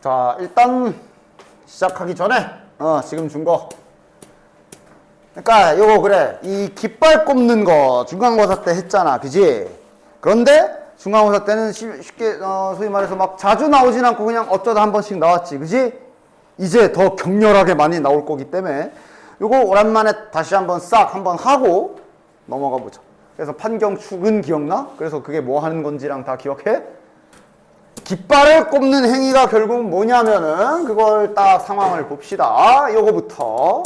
자, 일단 시작하기 전에 지금 준 거. 그러니까 요거 그래. 이 깃발 꼽는 거 중간고사 때 했잖아. 그지? 그런데 중간고사 때는 쉽게 소위 말해서 막 자주 나오진 않고 그냥 어쩌다 한 번씩 나왔지. 그지? 이제 더 격렬하게 많이 나올 거기 때문에 요거 오랜만에 다시 한번 싹 한번 하고 넘어가 보자. 그래서 판경축은 기억나? 그래서 그게 뭐 하는 건지랑 다 기억해? 깃발을 꼽는 행위가 결국 뭐냐면은 그걸 딱 상황을 봅시다. 요거부터.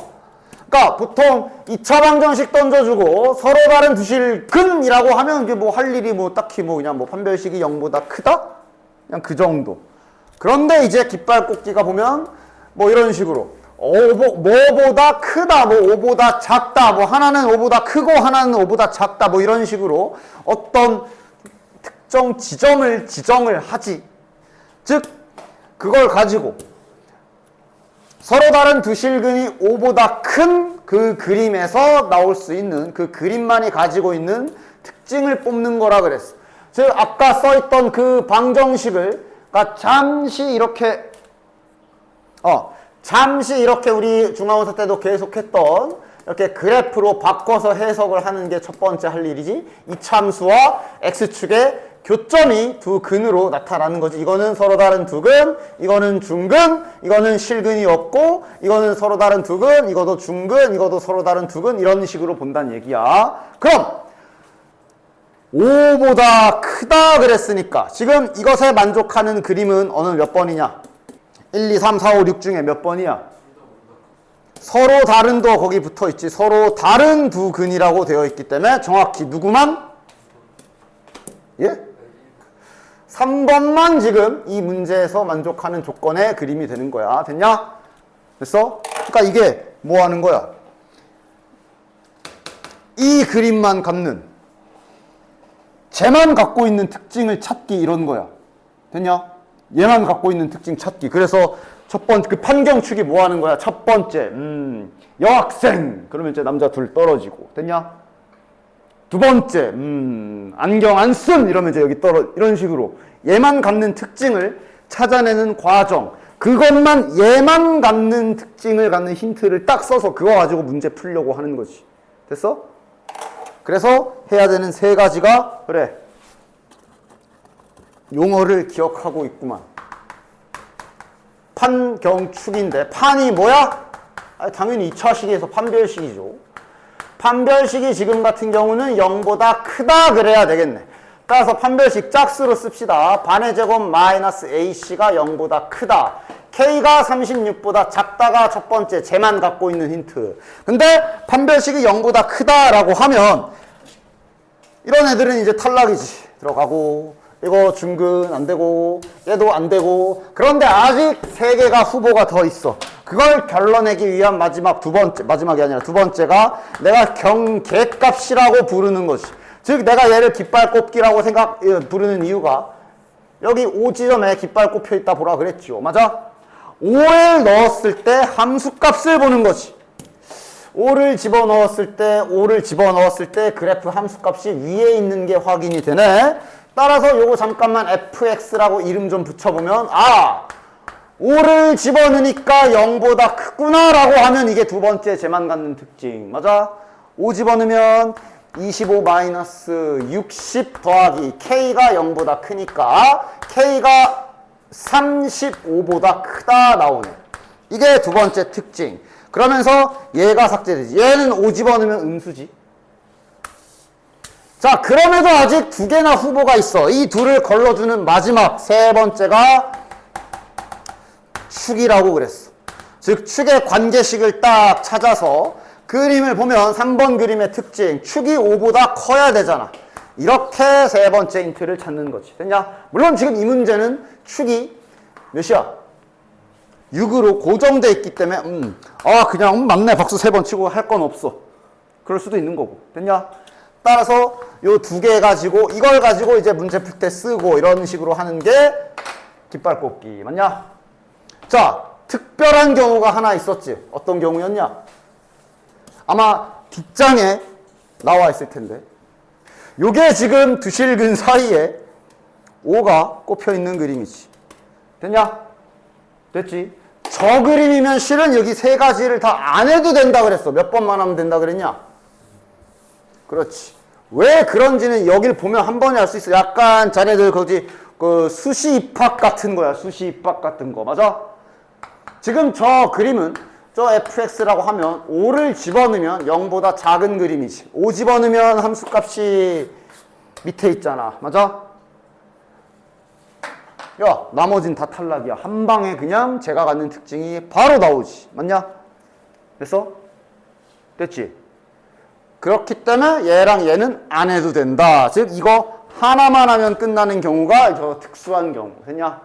그러니까 보통 2차 방정식 던져주고 서로 다른 두실근이라고 하면 이게 뭐 할 일이 뭐 딱히 뭐 그냥 뭐 판별식이 0보다 크다? 그냥 그 정도. 그런데 이제 깃발 꼽기가 보면 뭐 이런 식으로 뭐보다 크다, 뭐 5보다 작다, 뭐 하나는 5보다 크고 하나는 5보다 작다, 뭐 이런 식으로 어떤 특정 지정을 하지. 즉 그걸 가지고 서로 다른 두실근이 5보다 큰 그 그림에서 나올 수 있는 그 그림만이 가지고 있는 특징을 뽑는 거라 그랬어. 즉 아까 써있던 그 방정식을 그러니까 잠시 이렇게 우리 중간고사 때도 계속했던 이렇게 그래프로 바꿔서 해석을 하는 게 첫 번째 할 일이지. 이 참수와 x축의 교점이 두 근으로 나타나는 거지. 이거는 서로 다른 두 근, 이거는 중근, 이거는 실근이 없고, 이거는 서로 다른 두 근, 이것도 중근, 이것도 서로 다른 두 근, 이런 식으로 본다는 얘기야. 그럼 5보다 크다 그랬으니까 지금 이것에 만족하는 그림은 어느 몇 번이냐? 1, 2, 3, 4, 5, 6 중에 몇 번이야? 서로 다른도 거기 붙어 있지. 서로 다른 두 근이라고 되어 있기 때문에 정확히 누구만? 예? 3번만 지금 이 문제에서 만족하는 조건의 그림이 되는 거야. 됐냐? 됐어? 그러니까 이게 뭐 하는 거야? 이 그림만 갖는 쟤만 갖고 있는 특징을 찾기 이런 거야. 됐냐? 얘만 갖고 있는 특징 찾기. 그래서 첫 번째 그 판경축이 뭐 하는 거야? 첫 번째 여학생 그러면 이제 남자 둘 떨어지고. 됐냐? 두 번째 안경 안 쓴 이러면 이제 여기 이런 식으로 얘만 갖는 특징을 찾아내는 과정. 그것만 얘만 갖는 특징을 갖는 힌트를 딱 써서 그거 가지고 문제 풀려고 하는 거지. 됐어? 그래서 해야 되는 세 가지가 그래. 용어를 기억하고 있구만. 판경축인데 판이 뭐야? 당연히 2차 시기에서 판별식이죠. 판별식이 지금 같은 경우는 0보다 크다 그래야 되겠네. 따라서 판별식 짝수로 씁시다. 반의 제곱 마이너스 ac가 0보다 크다. k가 36보다 작다가 첫 번째 쟤만 갖고 있는 힌트. 근데 판별식이 0보다 크다라고 하면 이런 애들은 이제 탈락이지. 들어가고 이거 중근 안 되고 얘도 안 되고. 그런데 아직 3개가 후보가 더 있어. 그걸 결론내기 위한 마지막이 아니라 두 번째가 내가 경계값이라고 부르는 것이. 즉 내가 얘를 깃발 꼽기라고 부르는 이유가 여기 O 지점에 깃발 꼽혀 있다 보라 그랬죠. 맞아? 5를 넣었을 때 함수값을 보는 거지. 5를 집어넣었을 때 그래프 함수값이 위에 있는 게 확인이 되네. 따라서 요거 잠깐만 fx라고 이름 좀 붙여보면 5를 집어넣으니까 0보다 크구나 라고 하면 이게 두 번째 쟤만 갖는 특징. 맞아? 5 집어넣으면 25 마이너스 60 더하기 k가 0보다 크니까 k가 35보다 크다 나오네. 이게 두 번째 특징. 그러면서 얘가 삭제되지. 얘는 5 집어넣으면 음수지. 자, 그럼에도 아직 2개나 후보가 있어. 이 둘을 걸러주는 마지막 세 번째가 축이라고 그랬어. 즉 축의 관계식을 딱 찾아서 그림을 보면 3번 그림의 특징 축이 5보다 커야 되잖아. 이렇게 세 번째 힌트를 찾는 거지. 됐냐? 물론 지금 이 문제는 축이 몇이야? 6으로 고정돼 있기 때문에 그냥 맞네 박수 3번 치고 할 건 없어. 그럴 수도 있는 거고. 됐냐? 따라서 요 2개 가지고 이걸 가지고 이제 문제 풀 때 쓰고 이런 식으로 하는 게 깃발 꼽기. 맞냐? 자, 특별한 경우가 하나 있었지. 어떤 경우였냐? 아마 뒷장에 나와 있을 텐데 요게 지금 두실근 사이에 5가 꼽혀 있는 그림이지. 됐냐? 됐지? 저 그림이면 실은 여기 세 가지를 다 안 해도 된다 그랬어. 몇 번만 하면 된다 그랬냐? 그렇지. 왜 그런지는 여길 보면 한 번에 알 수 있어. 약간 자네들 거기 그 수시 입학 같은 거야. 수시 입학 같은 거. 맞아? 지금 저 그림은 저 fx라고 하면 5를 집어넣으면 0보다 작은 그림이지. 5 집어넣으면 함수값이 밑에 있잖아. 맞아? 야, 나머진 다 탈락이야. 한 방에 그냥 제가 갖는 특징이 바로 나오지. 맞냐? 됐어? 됐지? 그렇기 때문에 얘랑 얘는 안 해도 된다. 즉 이거 하나만 하면 끝나는 경우가 저 특수한 경우. 됐냐?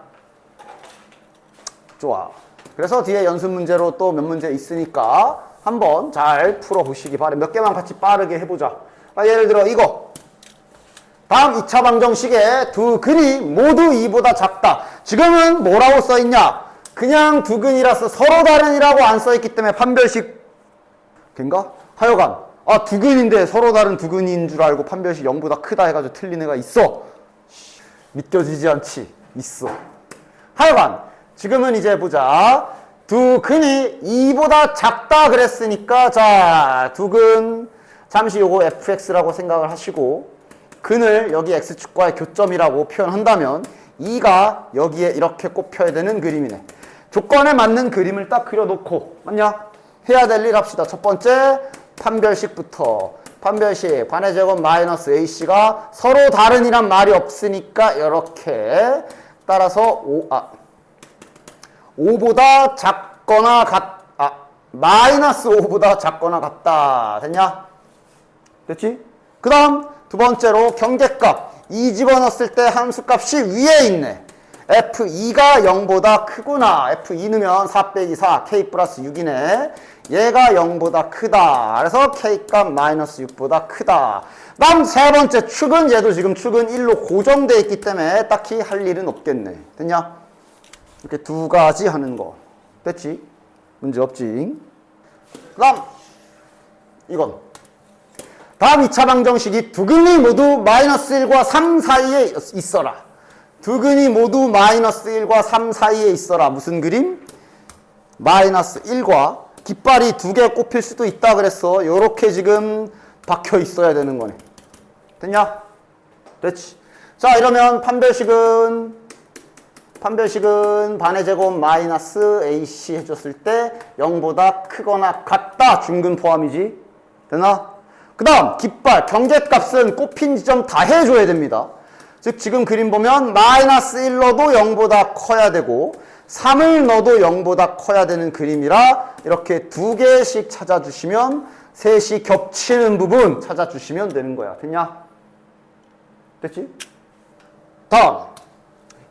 좋아. 그래서 뒤에 연습 문제로 또 몇 문제 있으니까 한번 잘 풀어보시기 바래. 몇 개만 같이 빠르게 해보자. 예를 들어 이거. 다음 2차 방정식에 두 근이 모두 2보다 작다. 지금은 뭐라고 써있냐? 그냥 두 근이라서 서로 다른이라고 안 써있기 때문에 판별식 걘가? 하여간 두 근인데 서로 다른 두 근인 줄 알고 판별식 0보다 크다 해가지고 틀린 애가 있어. 믿겨지지 않지? 있어. 하여간 지금은 이제 보자. 두 근이 2보다 작다 그랬으니까 자, 두 근 잠시 요거 fx라고 생각을 하시고 근을 여기 x축과의 교점이라고 표현한다면 2가 여기에 이렇게 꼽혀야 되는 그림이네. 조건에 맞는 그림을 딱 그려놓고 맞냐? 해야 될 일 합시다. 첫 번째 판별식부터. 판별식 반의 제곱 마이너스 ac가 서로 다른이란 말이 없으니까 이렇게 따라서 5보다 작거나 마이너스 5보다 작거나 같다. 됐냐? 됐지? 그 다음 두 번째로 경계값 2 집어넣었을 때 함수값이 위에 있네. f2가 0보다 크구나. f2 넣으면 4 빼기 4 k 플러스 6이네. 얘가 0보다 크다. 그래서 k값 마이너스 6보다 크다. 다음 세 번째 축은 얘도 지금 축은 1로 고정되어 있기 때문에 딱히 할 일은 없겠네. 됐냐? 이렇게 두 가지 하는 거. 됐지? 문제 없지? 그 다음 이건 다음 2차 방정식이 두 근이 모두 마이너스 1과 3 사이에 있어라. 두 근이 모두 마이너스 1과 3 사이에 있어라. 무슨 그림? 마이너스 1과 깃발이 두 개 꼽힐 수도 있다 그랬어. 요렇게 지금 박혀 있어야 되는 거네. 됐냐? 됐지? 자, 이러면 판별식은 반의 제곱 마이너스 ac 해줬을 때 0보다 크거나 같다. 중근 포함이지. 되나? 그 다음 깃발 경계값은 꼽힌 지점 다 해줘야 됩니다. 즉 지금 그림 보면 마이너스 1 넣어도 0보다 커야 되고 3을 넣어도 0보다 커야 되는 그림이라 이렇게 두 개씩 찾아주시면 셋이 겹치는 부분 찾아주시면 되는 거야. 됐냐? 됐지? 다음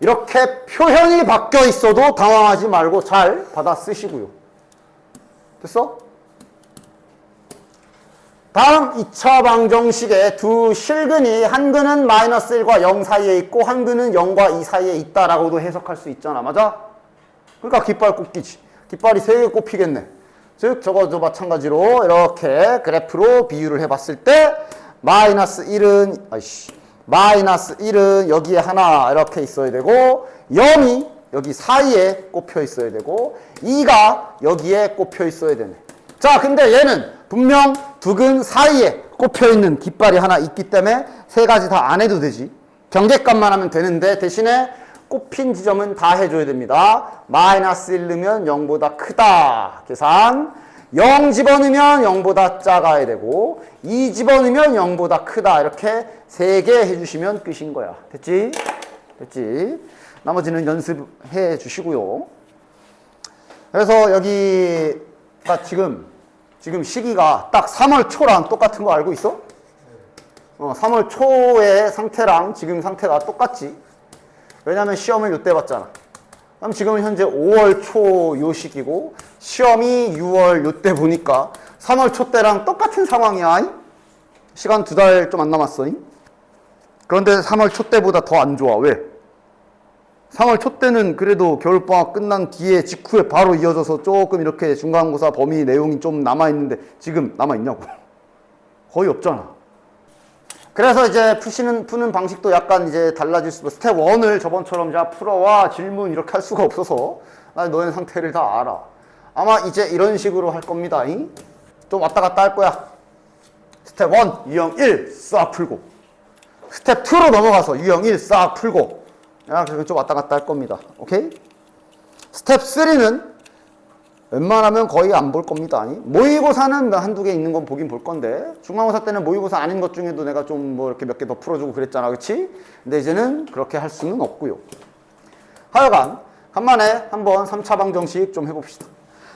이렇게 표현이 바뀌어 있어도 당황하지 말고 잘 받아 쓰시고요. 됐어? 다음 2차 방정식에 두 실근이 한 근은 마이너스 1과 0 사이에 있고 한 근은 0과 2 사이에 있다라고도 해석할 수 있잖아. 맞아? 그러니까 깃발 꼽기지. 깃발이 3개 꼽히겠네. 즉 저거도 마찬가지로 이렇게 그래프로 비유를 해봤을 때 마이너스 1은 여기에 하나 이렇게 있어야 되고 0이 여기 사이에 꼽혀 있어야 되고 2가 여기에 꼽혀 있어야 되네. 자, 근데 얘는 분명 두 근 사이에 꼽혀있는 깃발이 하나 있기 때문에 세 가지 다 안 해도 되지. 경계값만 하면 되는데 대신에 꼽힌 지점은 다 해줘야 됩니다. 마이너스 1 넣으면 0보다 크다. 계산. 0 집어넣으면 0보다 작아야 되고 2 집어넣으면 0보다 크다. 이렇게 3개 해주시면 끝인 거야. 됐지? 됐지? 나머지는 연습해 주시고요. 그래서 여기가 지금 시기가 딱 3월 초랑 똑같은 거 알고 있어? 3월 초의 상태랑 지금 상태가 똑같지. 왜냐면 시험을 요때 봤잖아. 그럼 지금은 현재 5월 초 요 시기고 시험이 6월 요때 보니까 3월 초 때랑 똑같은 상황이야. 시간 2달 좀 안 남았어. 그런데 3월 초 때보다 더 안 좋아. 왜? 3월 초 때는 그래도 겨울방학 끝난 뒤에 직후에 바로 이어져서 조금 이렇게 중간고사 범위 내용이 좀 남아있는데 지금 남아있냐고. 거의 없잖아. 그래서 이제 푸는 방식도 약간 이제 달라질 수도. 스텝 1을 저번처럼 자 풀어와 질문 이렇게 할 수가 없어서 나 너네 상태를 다 알아. 아마 이제 이런 식으로 할 겁니다. 좀 왔다 갔다 할 거야. 스텝 1 유형 1 싹 풀고, 스텝 2로 넘어가서 유형 1 싹 풀고, 좀 왔다 갔다 할 겁니다. 오케이? 스텝 3는 웬만하면 거의 안 볼 겁니다. 모의고사는 한두 개 있는 건 보긴 볼 건데, 중간고사 때는 모의고사 아닌 것 중에도 내가 좀 뭐 이렇게 몇 개 더 풀어주고 그랬잖아. 그치? 근데 이제는 그렇게 할 수는 없고요. 하여간 간만에 한번 3차 방정식 좀 해봅시다.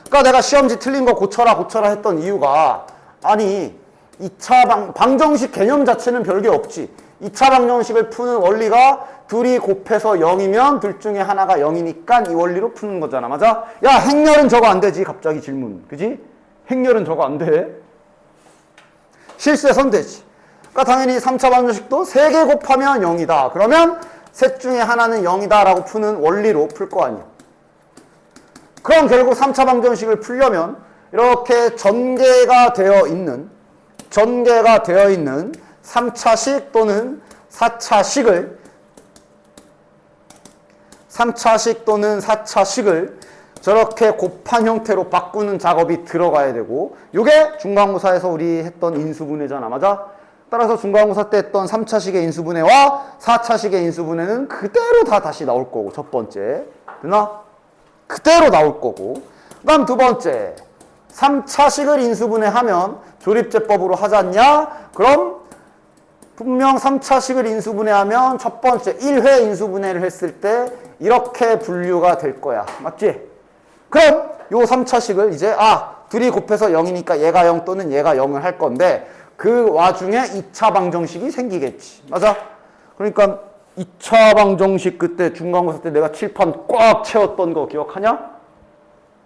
그러니까 내가 시험지 틀린 거 고쳐라 했던 이유가, 아니 2차 방정식 개념 자체는 별게 없지. 2차 방정식을 푸는 원리가 둘이 곱해서 0이면 둘 중에 하나가 0이니까 이 원리로 푸는 거잖아. 맞아? 야, 행렬은 저거 안 되지. 갑자기 질문. 그지? 행렬은 저거 안 돼. 실수해선 되지. 그러니까 당연히 3차 방정식도 3개 곱하면 0이다. 그러면 셋 중에 하나는 0이다 라고 푸는 원리로 풀 거 아니야. 그럼 결국 3차 방정식을 풀려면 이렇게 전개가 되어 있는 3차식 또는 4차식을 저렇게 곱한 형태로 바꾸는 작업이 들어가야 되고, 요게 중간고사에서 우리 했던 인수분해잖아. 맞아? 따라서 중간고사 때 했던 3차식의 인수분해와 4차식의 인수분해는 그대로 다 다시 나올 거고, 첫 번째. 되나? 그대로 나올 거고. 그 다음 두 번째. 3차식을 인수분해하면 조립제법으로 하잖냐? 그럼 분명 3차식을 인수분해하면 첫 번째 1회 인수분해를 했을 때 이렇게 분류가 될 거야. 맞지? 그럼 요 3차식을 이제 둘이 곱해서 0이니까 얘가 0 또는 얘가 0을 할 건데, 그 와중에 2차 방정식이 생기겠지. 맞아? 그러니까 2차 방정식 그때 중간고사 때 내가 칠판 꽉 채웠던 거 기억하냐?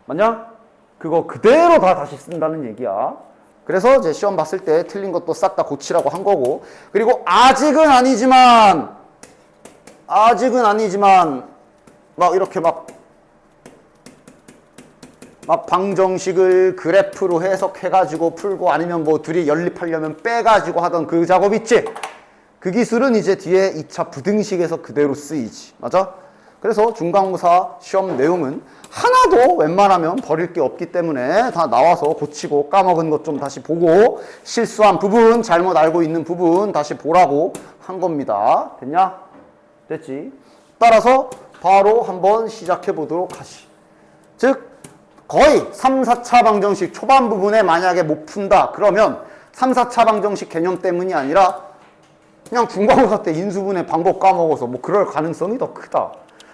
맞냐? 그거 그대로 다 다시 쓴다는 얘기야. 그래서 이제 시험 봤을 때 틀린 것도 싹 다 고치라고 한 거고, 그리고 아직은 아니지만 막 이렇게 막 방정식을 그래프로 해석해가지고 풀고, 아니면 뭐 둘이 연립하려면 빼가지고 하던 그 작업 있지? 그 기술은 이제 뒤에 2차 부등식에서 그대로 쓰이지. 맞아? 그래서 중간고사 시험 내용은 하나도 웬만하면 버릴 게 없기 때문에 다 나와서 고치고, 까먹은 것 좀 다시 보고, 실수한 부분, 잘못 알고 있는 부분 다시 보라고 한 겁니다. 됐냐? 됐지? 따라서 바로 한번 시작해 보도록 하시. 즉 거의 3, 4차 방정식 초반 부분에 만약에 못 푼다 그러면 3, 4차 방정식 개념 때문이 아니라 그냥 중간고사 때 인수분해 방법 까먹어서 뭐 그럴 가능성이 더 크다.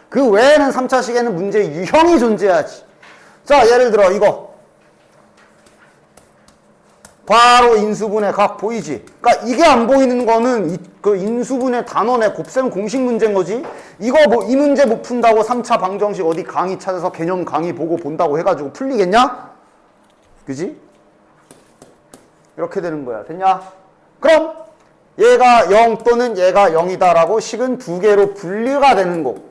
그 외에는 3차식에는 문제 유형이 존재하지. 자, 예를 들어 이거 바로 인수분해 각 보이지? 그러니까 이게 안 보이는 거는 그 인수분해 단원의 곱셈 공식 문제인 거지. 이거 뭐 이 문제 못 푼다고 3차 방정식 어디 강의 찾아서 개념 강의 보고 본다고 해가지고 풀리겠냐? 그지? 이렇게 되는 거야. 됐냐? 그럼 얘가 0 또는 얘가 0이다 라고 식은 두 개로 분류가 되는 거고,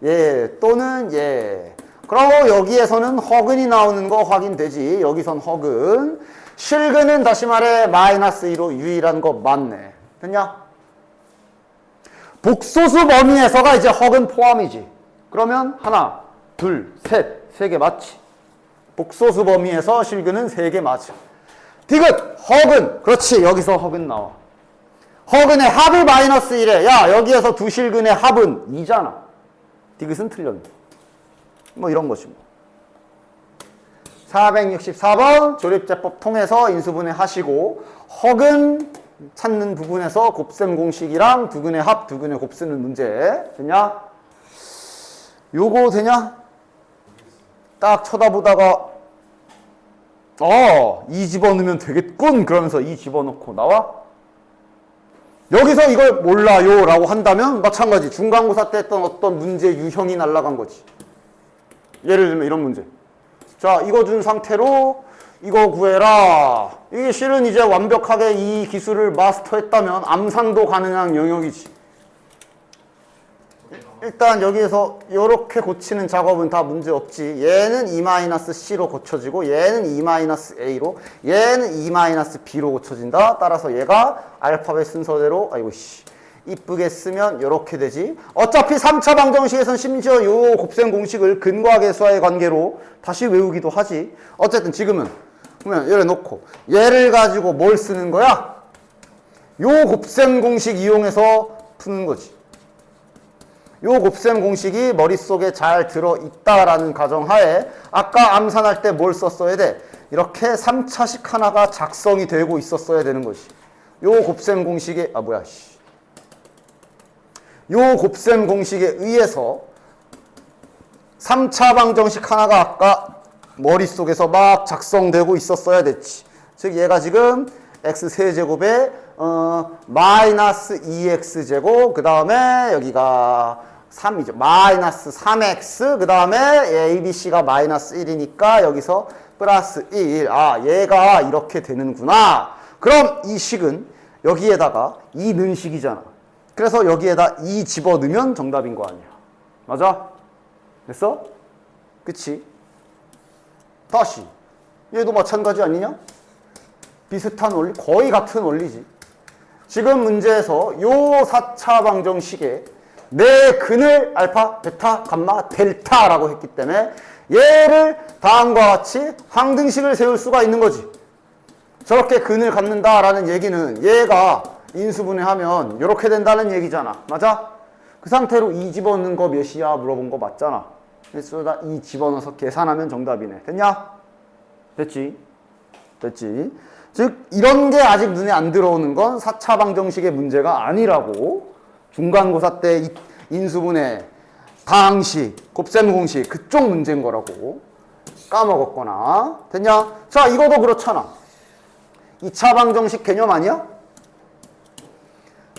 얘 또는 얘. 그러고 여기에서는 허근이 나오는 거 확인되지. 여기선 허근. 실근은 다시 말해 마이너스 2로 유일한 거 맞네. 됐냐? 복소수 범위에서가 이제 허근 포함이지. 그러면 하나, 둘, 셋, 세 개 맞지? 복소수 범위에서 실근은 3개 맞아. 디귿, 허근. 그렇지. 여기서 허근 나와. 허근의 합이 마이너스 1에, 야, 여기에서 두 실근의 합은 2잖아. 디귿은 틀렸네. 뭐 이런 것이 뭐. 464번 조립제법 통해서 인수분해 하시고, 허근 찾는 부분에서 곱셈 공식이랑 두근의 합, 두근의 곱 쓰는 문제. 되냐? 요거 되냐? 딱 쳐다보다가 2 집어넣으면 되겠군 그러면서 2 집어넣고 나와? 여기서 이걸 몰라요 라고 한다면 마찬가지 중간고사 때 했던 어떤 문제 유형이 날아간 거지. 예를 들면 이런 문제. 자, 이거 준 상태로 이거 구해라. 이게 실은 이제 완벽하게 이 기술을 마스터했다면 암산도 가능한 영역이지. 일단 여기에서 이렇게 고치는 작업은 다 문제 없지. 얘는 E-C로 고쳐지고, 얘는 E-A로, 얘는 E-B로 고쳐진다. 따라서 얘가 알파벳 순서대로, 이쁘게 쓰면 이렇게 되지. 어차피 3차 방정식에선 심지어 요 곱셈 공식을 근과 계수와의 관계로 다시 외우기도 하지. 어쨌든 지금은 그러면 얘를 놓고 얘를 가지고 뭘 쓰는 거야? 요 곱셈 공식 이용해서 푸는 거지. 요 곱셈 공식이 머릿속에 잘 들어있다라는 가정하에 아까 암산할 때 뭘 썼어야 돼? 이렇게 3차식 하나가 작성이 되고 있었어야 되는 것이. 요 곱셈 공식에 요 곱셈 공식에 의해서 3차 방정식 하나가 아까 머릿속에서 막 작성되고 있었어야 됐지. 즉 얘가 지금 x세제곱에 마이너스 2x제곱 그 다음에 여기가 3이죠. 마이너스 3x 그 다음에 abc가 마이너스 1이니까 여기서 플러스 1. 아 얘가 이렇게 되는구나. 그럼 이 식은 여기에다가 2 넣은 식이잖아. 그래서 여기에다 2 집어넣으면 정답인 거 아니야. 맞아? 됐어? 그치? 다시 얘도 마찬가지 아니냐? 비슷한 원리, 거의 같은 원리지. 지금 문제에서 요 4차 방정식에 내 근을 알파, 베타, 감마, 델타라고 했기 때문에 얘를 다음과 같이 항등식을 세울 수가 있는 거지. 저렇게 근을 갖는다라는 얘기는 얘가 인수분해하면 이렇게 된다는 얘기잖아. 맞아? 그 상태로 2 집어넣는 거 몇이야? 물어본 거 맞잖아. 그래서 2 집어넣어서 계산하면 정답이네. 됐냐? 됐지? 됐지? 즉 이런 게 아직 눈에 안 들어오는 건 4차 방정식의 문제가 아니라고. 중간고사 때 인수분해, 다항식, 곱셈 공식 그쪽 문제인 거라고 까먹었거나. 됐냐? 자 이거도 그렇잖아. 2차 방정식 개념 아니야?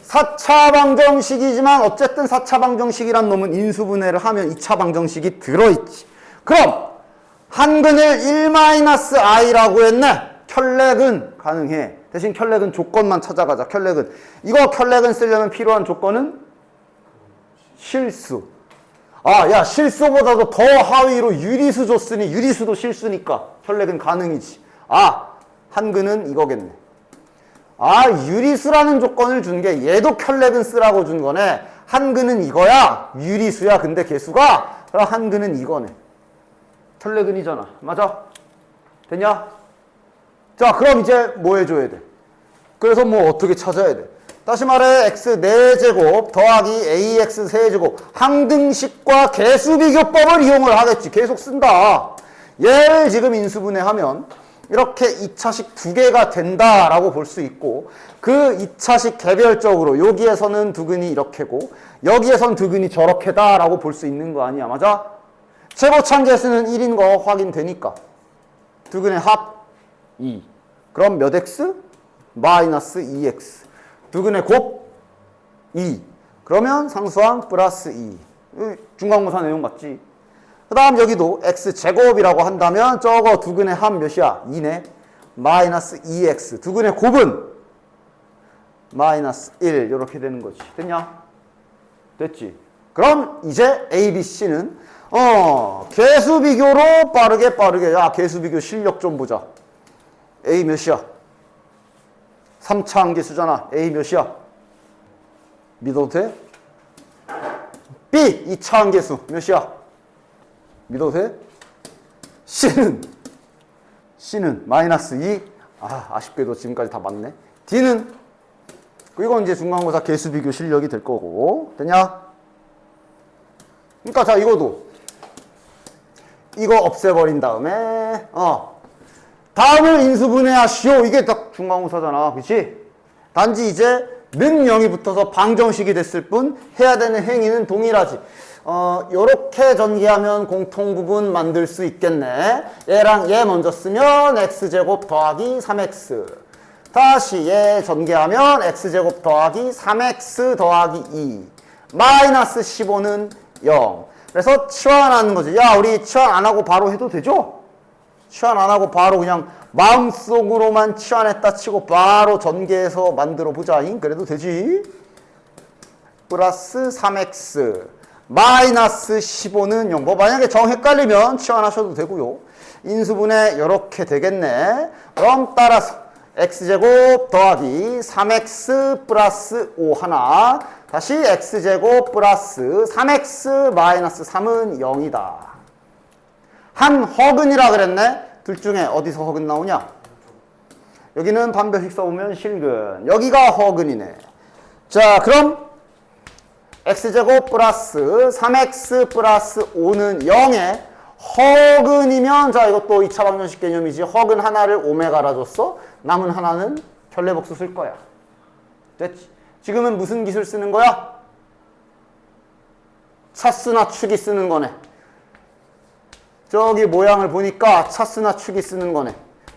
4차 방정식이지만 어쨌든 4차 방정식이란 놈은 인수분해를 하면 2차 방정식이 들어있지. 그럼 한근을 1-i라고 했네. 켤레근 가능해. 대신 켤레근 조건만 찾아가자. 켤레근. 이거 켤레근 쓰려면 필요한 조건은 실수. 아, 야, 실수보다도 더 하위로 유리수 줬으니 유리수도 실수니까 켤레근 가능이지. 아, 한근은 이거겠네. 아, 유리수라는 조건을 준 게 얘도 켤레근 쓰라고 준 거네. 한근은 이거야. 유리수야. 근데 개수가. 그럼 한근은 이거네. 켤레근이잖아. 맞아? 됐냐? 자, 그럼 이제 뭐 해줘야 돼? 그래서 뭐 어떻게 찾아야 돼? 다시 말해 x 4제곱 더하기 ax 세제곱 항등식과 개수비교법을 이용을 하겠지. 계속 쓴다. 얘를 지금 인수분해하면 이렇게 2차식 2개가 된다라고 볼 수 있고 그 2차식 개별적으로 여기에서는 두근이 이렇게고 여기에선 두근이 저렇게다라고 볼 수 있는 거 아니야. 맞아? 최고차계수는 1인 거 확인되니까 두근의 합 2. 그럼 몇 x? 마이너스 2x. 두근의 곱 2. 그러면 상수항 플러스 2. 중간고사 내용 맞지? 그 다음 여기도 x제곱이라고 한다면 저거 두근의 합 몇이야? 2네. 마이너스 2x. 두근의 곱은 마이너스 1. 이렇게 되는 거지. 됐냐? 됐지? 그럼 이제 A, B, C는 개수 비교로 빠르게 야 개수 비교 실력 좀 보자. A 몇이야? 3차 함계수잖아. A 몇이야? 믿어도 돼? B 2차 함계수 몇이야? 믿어도 돼? C는 마이너스 2. 아, 아쉽게도 지금까지 다 맞네. D는 이건 이제 중간고사 개수 비교 실력이 될 거고. 됐냐? 그러니까 자 이거도 이거 없애버린 다음에 다음을 인수분해하시오. 이게 딱 중간고사잖아. 그치? 단지 이제 는 0이 붙어서 방정식이 됐을 뿐 해야 되는 행위는 동일하지. 요렇게 전개하면 공통부분 만들 수 있겠네. 얘랑 얘 먼저 쓰면 x제곱 더하기 3x. 다시 얘 전개하면 x제곱 더하기 3x 더하기 2. 마이너스 15는 0. 그래서 치환하는 거지. 야, 우리 치환 안 하고 바로 해도 되죠? 치환 안 하고 바로 그냥 마음속으로만 치환했다 치고 바로 전개해서 만들어 보자. 그래도 되지. 플러스 3x 마이너스 15는 0. 뭐 만약에 정 헷갈리면 치환하셔도 되고요. 인수분해 이렇게 되겠네. 그럼 따라서 x제곱 더하기 3x 플러스 5 하나 다시 x제곱 플러스 3x 마이너스 3은 0이다. 한 허근이라 그랬네. 둘 중에 어디서 허근 나오냐? 여기는 반별식 써보면 실근, 여기가 허근이네. 자, 그럼 x제곱 플러스 3x 플러스 5는 0에 허근이면, 자, 이것도 2차 방정식 개념이지. 허근 하나를 오메가라 줬어. 남은 하나는 편례복수 쓸 거야. 됐지? 지금은 무슨 기술 쓰는 거야? 차수나 축이 쓰는 거네. 저기 모양을 보니까 차수나 축이 쓰는 거네.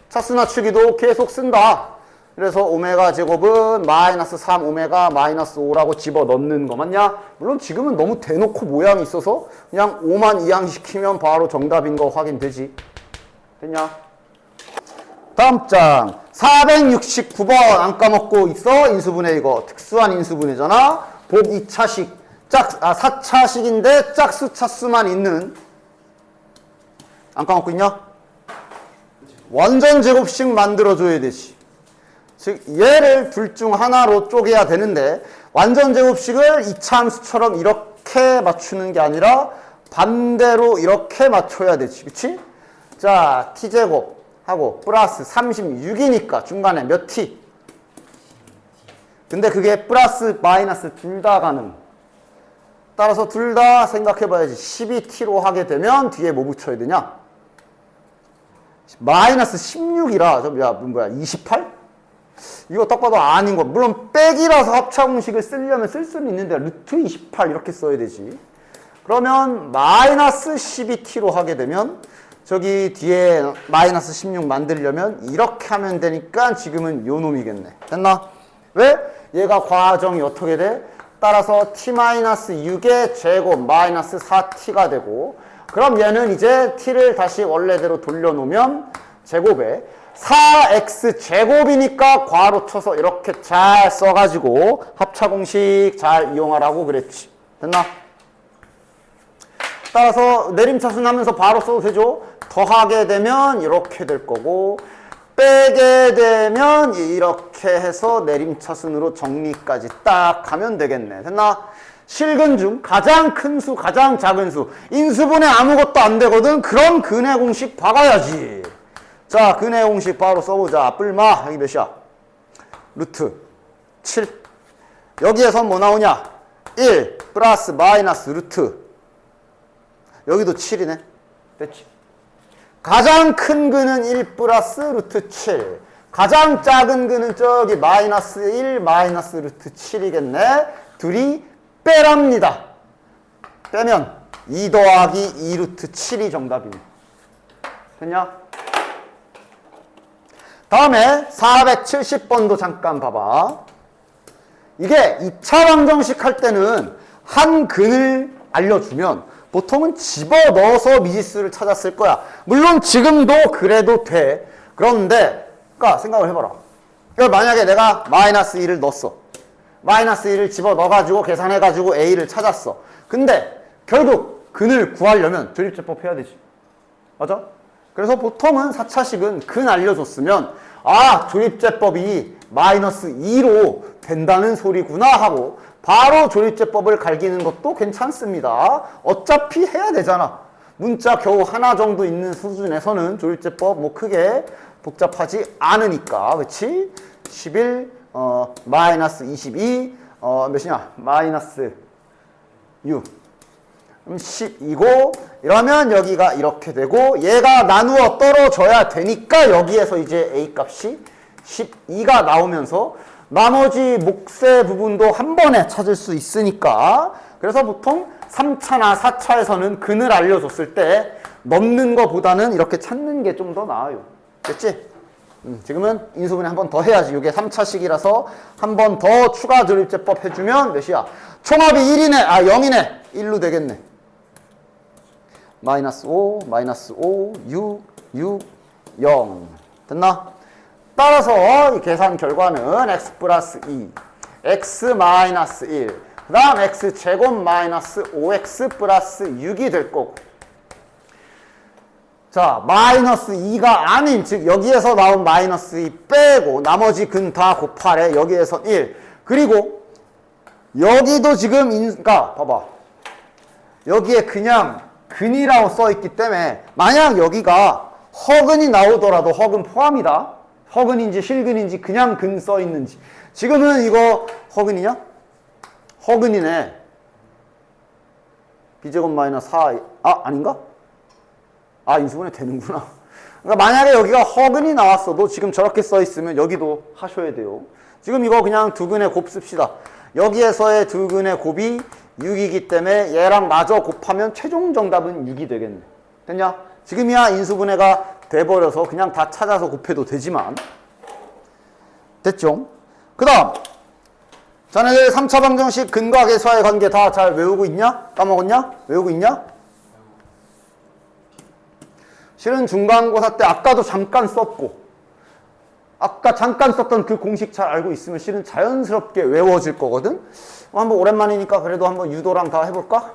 차수나 축이도 계속 쓴다. 그래서 오메가 제곱은 마이너스 3 오메가 마이너스 5라고 집어넣는 거 맞냐? 물론 지금은 너무 대놓고 모양이 있어서 그냥 5만 이항시키면 바로 정답인 거 확인되지. 됐냐? 다음 장 469번 안 까먹고 있어. 인수분해 이거 특수한 인수분해잖아. 복 2차식 4차식인데 짝수 차수만 있는, 안 까먹고 있냐? 완전 제곱식 만들어줘야 되지. 즉 얘를 둘 중 하나로 쪼개야 되는데 완전 제곱식을 2차 함수처럼 이렇게 맞추는 게 아니라 반대로 이렇게 맞춰야 되지. 그치? 자, t제곱 하고 플러스 36이니까 중간에 몇 t? 근데 그게 플러스 마이너스 둘 다 가능. 따라서 둘 다 생각해 봐야지. 12t로 하게 되면 뒤에 뭐 붙여야 되냐? 마이너스 16이라, 야, 뭐야, 28? 이거 딱 봐도 아닌 거. 물론 빼기라서 합차공식을 쓰려면 쓸 수는 있는데 루트 28 이렇게 써야 되지. 그러면 마이너스 12t로 하게 되면 저기 뒤에 마이너스 16 만들려면 이렇게 하면 되니까 지금은 요 놈이겠네. 됐나? 왜? 얘가 과정이 어떻게 돼? 따라서 t-6의 제곱 마이너스 4t가 되고, 그럼 얘는 이제 t를 다시 원래대로 돌려놓으면 제곱에 4x 제곱이니까 괄호 쳐서 이렇게 잘 써가지고 합차공식 잘 이용하라고 그랬지. 됐나? 따라서 내림차순 하면서 바로 써도 되죠. 더하게 되면 이렇게 될 거고, 빼게 되면 이렇게 해서 내림차순으로 정리까지 딱 하면 되겠네. 됐나? 실근 중 가장 큰 수, 가장 작은 수, 인수분해 아무것도 안 되거든. 그럼 근해 공식 박아야지. 자, 근해 공식 바로 써보자. 뿔마, 여기 몇이야? 루트 7. 여기에서 뭐 나오냐? 1 플러스 마이너스 루트, 여기도 7이네. 됐지? 가장 큰 근은 1 플러스 루트 7. 가장 작은 근은 저기 마이너스 1 마이너스 루트 7이겠네. 둘이 빼랍니다. 빼면 2 더하기 2 루트 7이 정답이네. 됐냐? 다음에 470번도 잠깐 봐봐. 이게 2차 방정식 할 때는 한 근을 알려주면 보통은 집어넣어서 미지수를 찾았을 거야. 물론 지금도 그래도 돼. 그런데 그러니까 생각을 해봐라. 그러니까 만약에 내가 마이너스 1을 넣었어. 마이너스 1을 집어넣어가지고 계산해가지고 A를 찾았어. 근데 결국 근을 구하려면 조립제법 해야 되지. 맞아? 그래서 보통은 4차식은 근 알려줬으면 아, 조립제법이 마이너스 2로 된다는 소리구나 하고 바로 조립제법을 갈기는 것도 괜찮습니다. 어차피 해야 되잖아. 문자 겨우 하나 정도 있는 수준에서는 조립제법 뭐 크게 복잡하지 않으니까. 그치? 11, 마이너스 22, 몇이냐? 마이너스 6. 그럼 10이고, 이러면 여기가 이렇게 되고, 얘가 나누어 떨어져야 되니까 여기에서 이제 A 값이 12가 나오면서 나머지 몫의 부분도 한 번에 찾을 수 있으니까. 그래서 보통 3차나 4차에서는 근을 알려줬을 때 넣는 것보다는 이렇게 찾는 게 좀 더 나아요. 됐지? 지금은 인수분해 한 번 더 해야지. 이게 3차식이라서 한 번 더 추가 조립제법 해주면 몇이야? 총합이 1이네. 아, 0이네. 1로 되겠네. 마이너스 5, 마이너스 5, 6, 6, 0. 됐나? 따라서 이 계산 결과는 x 플러스 2, x 마이너스 1, 그 다음 x 제곱 마이너스 5x 플러스 6이 될 거고. 자, 마이너스 2가 아닌, 즉 여기에서 나온 마이너스 2 빼고 나머지 근 다 곱하래. 여기에서 1. 그리고 여기도 지금 그러니까 봐봐. 여기에 그냥 근이라고 써있기 때문에 만약 여기가 허근이 나오더라도 허근 포함이다. 허근인지 실근인지 그냥 근 써있는지. 지금은 이거 허근이냐? 허근이네. b제곱 마이너스 4. 아닌가? 인수분해 되는구나. 그러니까 만약에 여기가 허근이 나왔어도 지금 저렇게 써있으면 여기도 하셔야 돼요. 지금 이거 그냥 두 근의 곱 씁시다. 여기에서의 두 근의 곱이 6이기 때문에 얘랑 마저 곱하면 최종 정답은 6이 되겠네. 됐냐? 지금이야 인수분해가 돼버려서 그냥 다 찾아서 곱해도 되지만. 됐죠? 그 다음 자네들 3차 방정식 근과 계수와의 관계 다 잘 외우고 있냐? 까먹었냐? 외우고 있냐? 실은 중간고사 때 아까도 잠깐 썼고 아까 잠깐 썼던 그 공식 잘 알고 있으면 실은 자연스럽게 외워질 거거든? 한번 오랜만이니까 그래도 한번 유도랑 다 해볼까?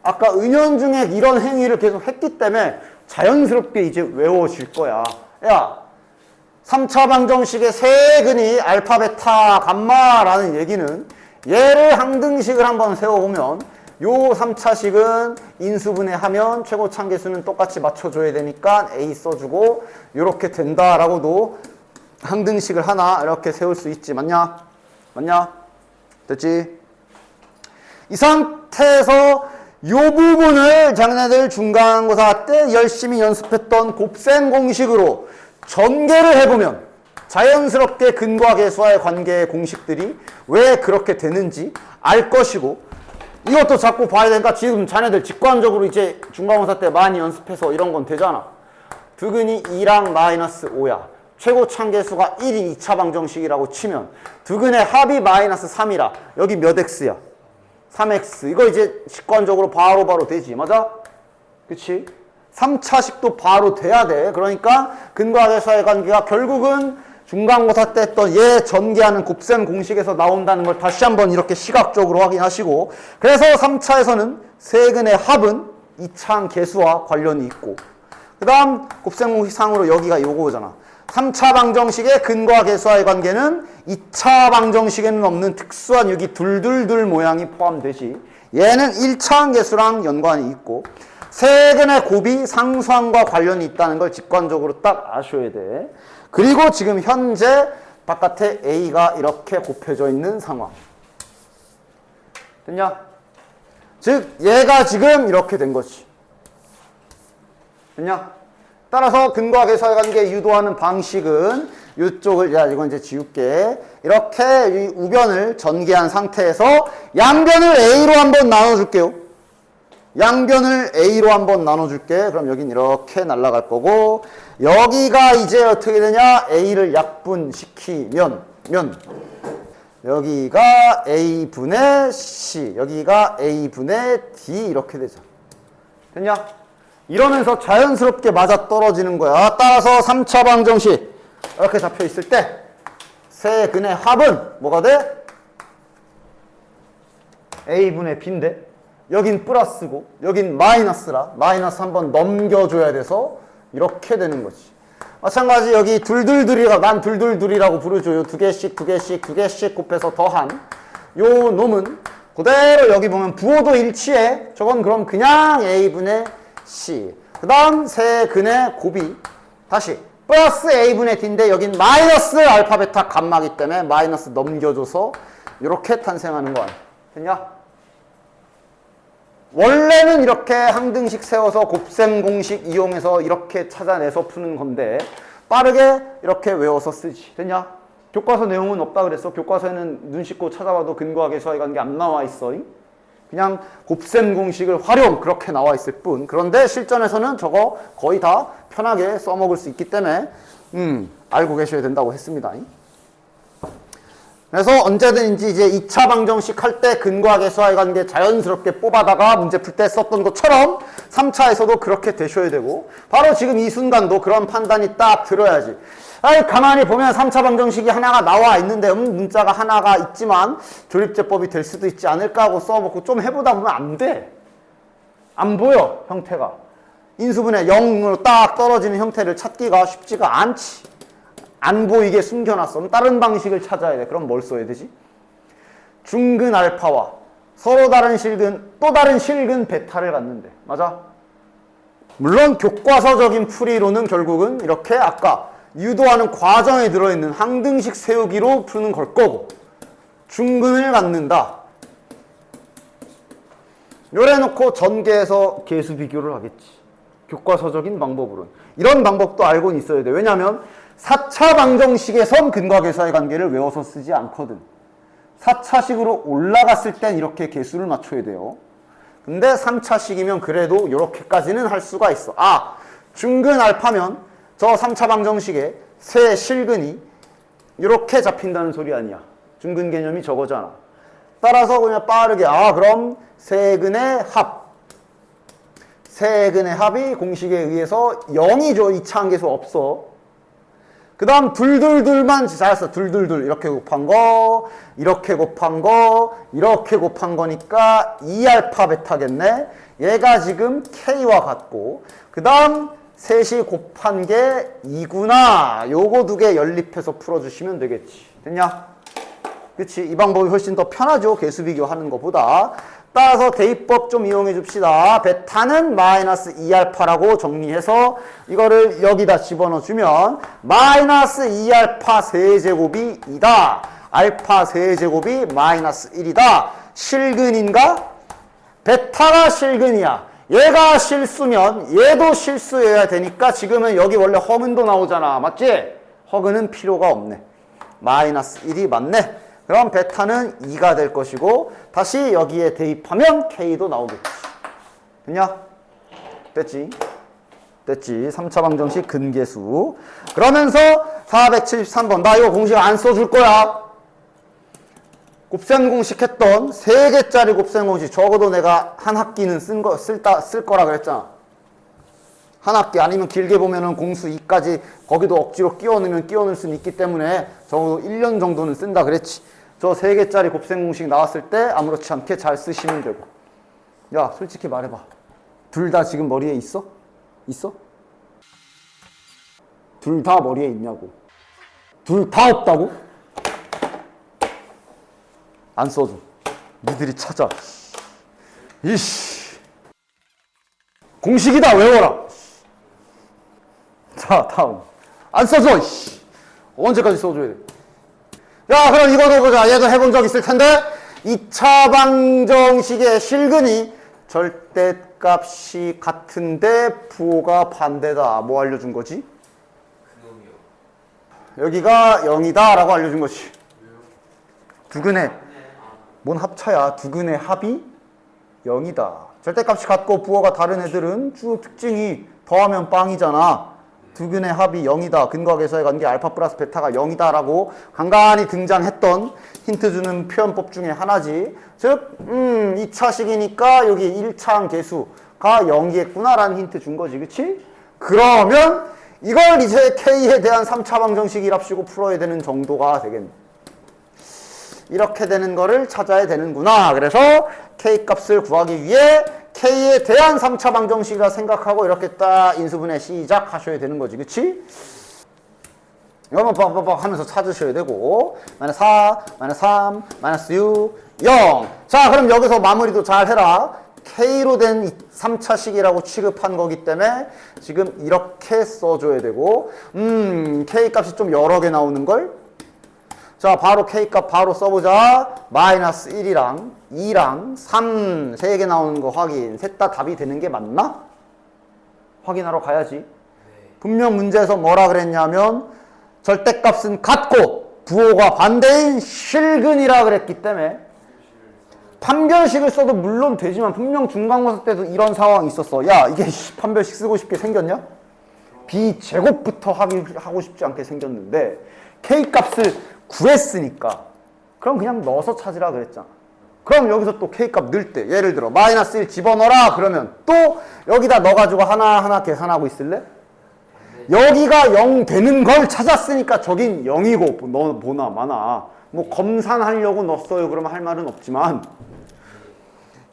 아까 은연중에 이런 행위를 계속 했기 때문에 자연스럽게 이제 외워질 거야. 야, 3차 방정식의 세 근이 알파, 베타, 감마라는 얘기는 얘를 항등식을 한번 세워보면 요 3차식은 인수분해하면 최고 참계수는 똑같이 맞춰줘야 되니까 A 써주고 요렇게 된다라고도 항등식을 하나 이렇게 세울 수 있지. 맞냐? 맞냐? 됐지? 이 상태에서 요 부분을 작년들 중간고사 때 열심히 연습했던 곱셈 공식으로 전개를 해보면 자연스럽게 근과 계수와의 관계의 공식들이 왜 그렇게 되는지 알 것이고 이것도 자꾸 봐야 되니까 지금 자네들 직관적으로 이제 중간고사 때 많이 연습해서 이런 건 되잖아. 두 근이 2랑 마이너스 5야. 최고 참계수가 1인 2차 방정식이라고 치면 두 근의 합이 마이너스 3이라 여기 몇 x야? 3x. 이거 이제 직관적으로 바로바로 되지. 맞아? 그치? 3차식도 바로 돼야 돼. 그러니까 근과 계수와의 관계가 결국은 중간고사 때 했던 얘 전개하는 곱셈 공식에서 나온다는 걸 다시 한번 이렇게 시각적으로 확인하시고 그래서 3차에서는 세 근의 합은 2차 계수와 관련이 있고 그 다음 곱셈 공식상으로 여기가 요거잖아. 3차 방정식의 근과 계수와의 관계는 2차 방정식에는 없는 특수한 여기 둘둘둘 모양이 포함되지 얘는 1차 계수랑 연관이 있고 세 근의 곱이 상수항과 관련이 있다는 걸 직관적으로 딱 아셔야 돼. 그리고 지금 현재 바깥에 A가 이렇게 곱해져 있는 상황. 됐냐? 즉 얘가 지금 이렇게 된 거지. 됐냐? 따라서 근과 계수와의 관계 유도하는 방식은 이쪽을 이건 이제 지울게. 이렇게 이 우변을 전개한 상태에서 양변을 A로 한번 나눠줄게요. 양변을 A로 한번 나눠줄게. 그럼 여긴 이렇게 날아갈 거고 여기가 이제 어떻게 되냐? A를 약분시키면 여기가 A분의 C 여기가 A분의 D 이렇게 되죠. 됐냐? 이러면서 자연스럽게 맞아떨어지는 거야. 따라서 3차 방정식 이렇게 잡혀 있을 때 세 근의 합은 뭐가 돼? A분의 B인데 여긴 플러스고 여긴 마이너스라 마이너스 한번 넘겨줘야 돼서 이렇게 되는 거지. 마찬가지 여기 둘둘둘이라고 난 둘둘둘이라고 부르죠. 요 두 개씩 곱해서 더한 요 놈은 그대로 여기 보면 부호도 일치해. 저건 그럼 그냥 A분의 C. 그 다음 세 근의 곱이 다시 플러스 A분의 D인데 여긴 마이너스 알파 베타 감마기 때문에 마이너스 넘겨줘서 이렇게 탄생하는 거야. 됐냐? 원래는 이렇게 항등식 세워서 곱셈 공식 이용해서 이렇게 찾아내서 푸는 건데 빠르게 이렇게 외워서 쓰지. 됐냐? 교과서 내용은 없다 그랬어. 교과서에는 눈 씻고 찾아봐도 근과 계수와의 관계 안 나와 있어. 그냥 곱셈 공식을 활용 그렇게 나와 있을 뿐. 그런데 실전에서는 저거 거의 다 편하게 써먹을 수 있기 때문에 알고 계셔야 된다고 했습니다. 그래서 언제든지 이제 2차 방정식 할 때 근과 계수와의 관계 자연스럽게 뽑아다가 문제 풀 때 썼던 것처럼 3차에서도 그렇게 되셔야 되고 바로 지금 이 순간도 그런 판단이 딱 들어야지. 아니 가만히 보면 3차 방정식이 하나가 나와 있는데 문자가 하나가 있지만 조립제법이 될 수도 있지 않을까 하고 써먹고 좀 해보다 보면 안 돼. 안 보여 형태가. 인수분해 0으로 딱 떨어지는 형태를 찾기가 쉽지가 않지. 안 보이게 숨겨놨어. 다른 방식을 찾아야 돼. 그럼 뭘 써야 되지? 중근 알파와 서로 다른 실근, 또 다른 실근 베타를 갖는데. 맞아? 물론 교과서적인 풀이로는 결국은 이렇게 아까 유도하는 과정에 들어있는 항등식 세우기로 푸는 걸 거고, 중근을 갖는다. 요래 놓고 전개해서 계수 비교를 하겠지. 교과서적인 방법으로는. 이런 방법도 알고는 있어야 돼. 왜냐하면 4차 방정식에선 근과 계수의 관계를 외워서 쓰지 않거든. 4차식으로 올라갔을 땐 이렇게 계수를 맞춰야 돼요. 근데 3차식이면 그래도 이렇게까지는 할 수가 있어. 아, 중근 알파면 저 3차 방정식에 세 실근이 이렇게 잡힌다는 소리 아니야. 중근 개념이 저거잖아. 따라서 그냥 빠르게 그럼 세근의 합. 세근의 합이 공식에 의해서 0이죠. 2차 항계수 없어. 그 다음 둘둘둘만 잘했어. 둘둘둘 이렇게 곱한 거, 이렇게 곱한 거, 이렇게 곱한 거니까 2알파 베타겠네. 얘가 지금 K와 같고, 그 다음 셋이 곱한 게 2구나. 요거 두 개 연립해서 풀어주시면 되겠지. 됐냐? 그치? 이 방법이 훨씬 더 편하죠. 계수 비교하는 것보다. 따라서 대입법 좀 이용해 줍시다. 베타는 마이너스 2알파라고 정리해서 이거를 여기다 집어넣어 주면 마이너스 2알파 세제곱이 2다. 알파 세제곱이 마이너스 1이다. 실근인가? 베타가 실근이야. 얘가 실수면 얘도 실수여야 되니까 지금은 여기 원래 허근도 나오잖아. 맞지? 허근은 필요가 없네. 마이너스 1이 맞네. 그럼 베타는 2가 될 것이고 다시 여기에 대입하면 K도 나오겠지. 됐냐? 됐지? 됐지. 3차 방정식 근계수. 그러면서 473번. 나 이거 공식 안 써줄 거야. 곱셈 공식 했던 3개짜리 곱셈 공식. 적어도 내가 한 학기는 쓸 거라 그랬잖아. 한 학기 아니면 길게 보면은 공수 2까지 거기도 억지로 끼워 넣을 수는 있기 때문에 적어도 1년 정도는 쓴다 그랬지. 저 3개짜리 곱셈 공식 나왔을 때 아무렇지 않게 잘 쓰시면 되고. 야, 솔직히 말해봐. 둘 다 지금 머리에 있어? 있어? 둘 다 머리에 있냐고. 둘 다 없다고? 안 써줘. 니들이 찾아. 이씨. 공식이다 외워라. 자, 다음. 안 써줘. 이씨. 언제까지 써줘야 돼? 야, 그럼 이거도 보자. 얘도 해본 적 있을 텐데 2차 방정식의 실근이 절대값이 같은데 부호가 반대다. 뭐 알려준 거지? 여기가 0이다 라고 알려준 거지. 두근의 뭔 합차야. 두근의 합이 0이다. 절대값이 같고 부호가 다른 애들은 주 특징이 더하면 빵이잖아. 두근의 합이 0이다. 근과 계수의 관계 알파 플러스 베타가 0이다 라고 간간히 등장했던 힌트 주는 표현법 중에 하나지. 즉 2차식이니까 여기 1차항 계수가 0이겠구나 라는 힌트 준 거지. 그치? 그러면 이걸 이제 K에 대한 3차 방정식이랍시고 풀어야 되는 정도가 되겠네. 이렇게 되는 거를 찾아야 되는구나. 그래서 K 값을 구하기 위해 K에 대한 3차 방정식이라 생각하고 이렇게 딱 인수분해 시작하셔야 되는 거지. 그치? 이거만 빡빡빡 하면서 찾으셔야 되고 마이너스 4, 마이너스 3, 마이너스 6, 0. 자, 그럼 여기서 마무리도 잘 해라. K로 된 3차식이라고 취급한 거기 때문에 지금 이렇게 써줘야 되고 K 값이 좀 여러 개 나오는걸? 자, 바로 K값 바로 써보자. 마이너스 1이랑 2랑 3 3개 나오는 거 확인. 셋 다 답이 되는 게 맞나? 확인하러 가야지. 분명 문제에서 뭐라 그랬냐면 절대값은 같고 부호가 반대인 실근이라 그랬기 때문에 판별식을 써도 물론 되지만 분명 중간고사 때도 이런 상황이 있었어. 야, 이게 판별식 쓰고 싶게 생겼냐? B제곱부터 하고 싶지 않게 생겼는데 K값을 구했으니까 그럼 그냥 넣어서 찾으라 그랬잖아. 그럼 여기서 또 K값 넣을 때 예를 들어 마이너스 1 집어넣어라 그러면 또 여기다 넣어가지고 하나하나 계산하고 있을래? 여기가 0 되는 걸 찾았으니까 저긴 0이고 너 뭐나 마나 뭐 검산하려고 넣었어요 그러면 할 말은 없지만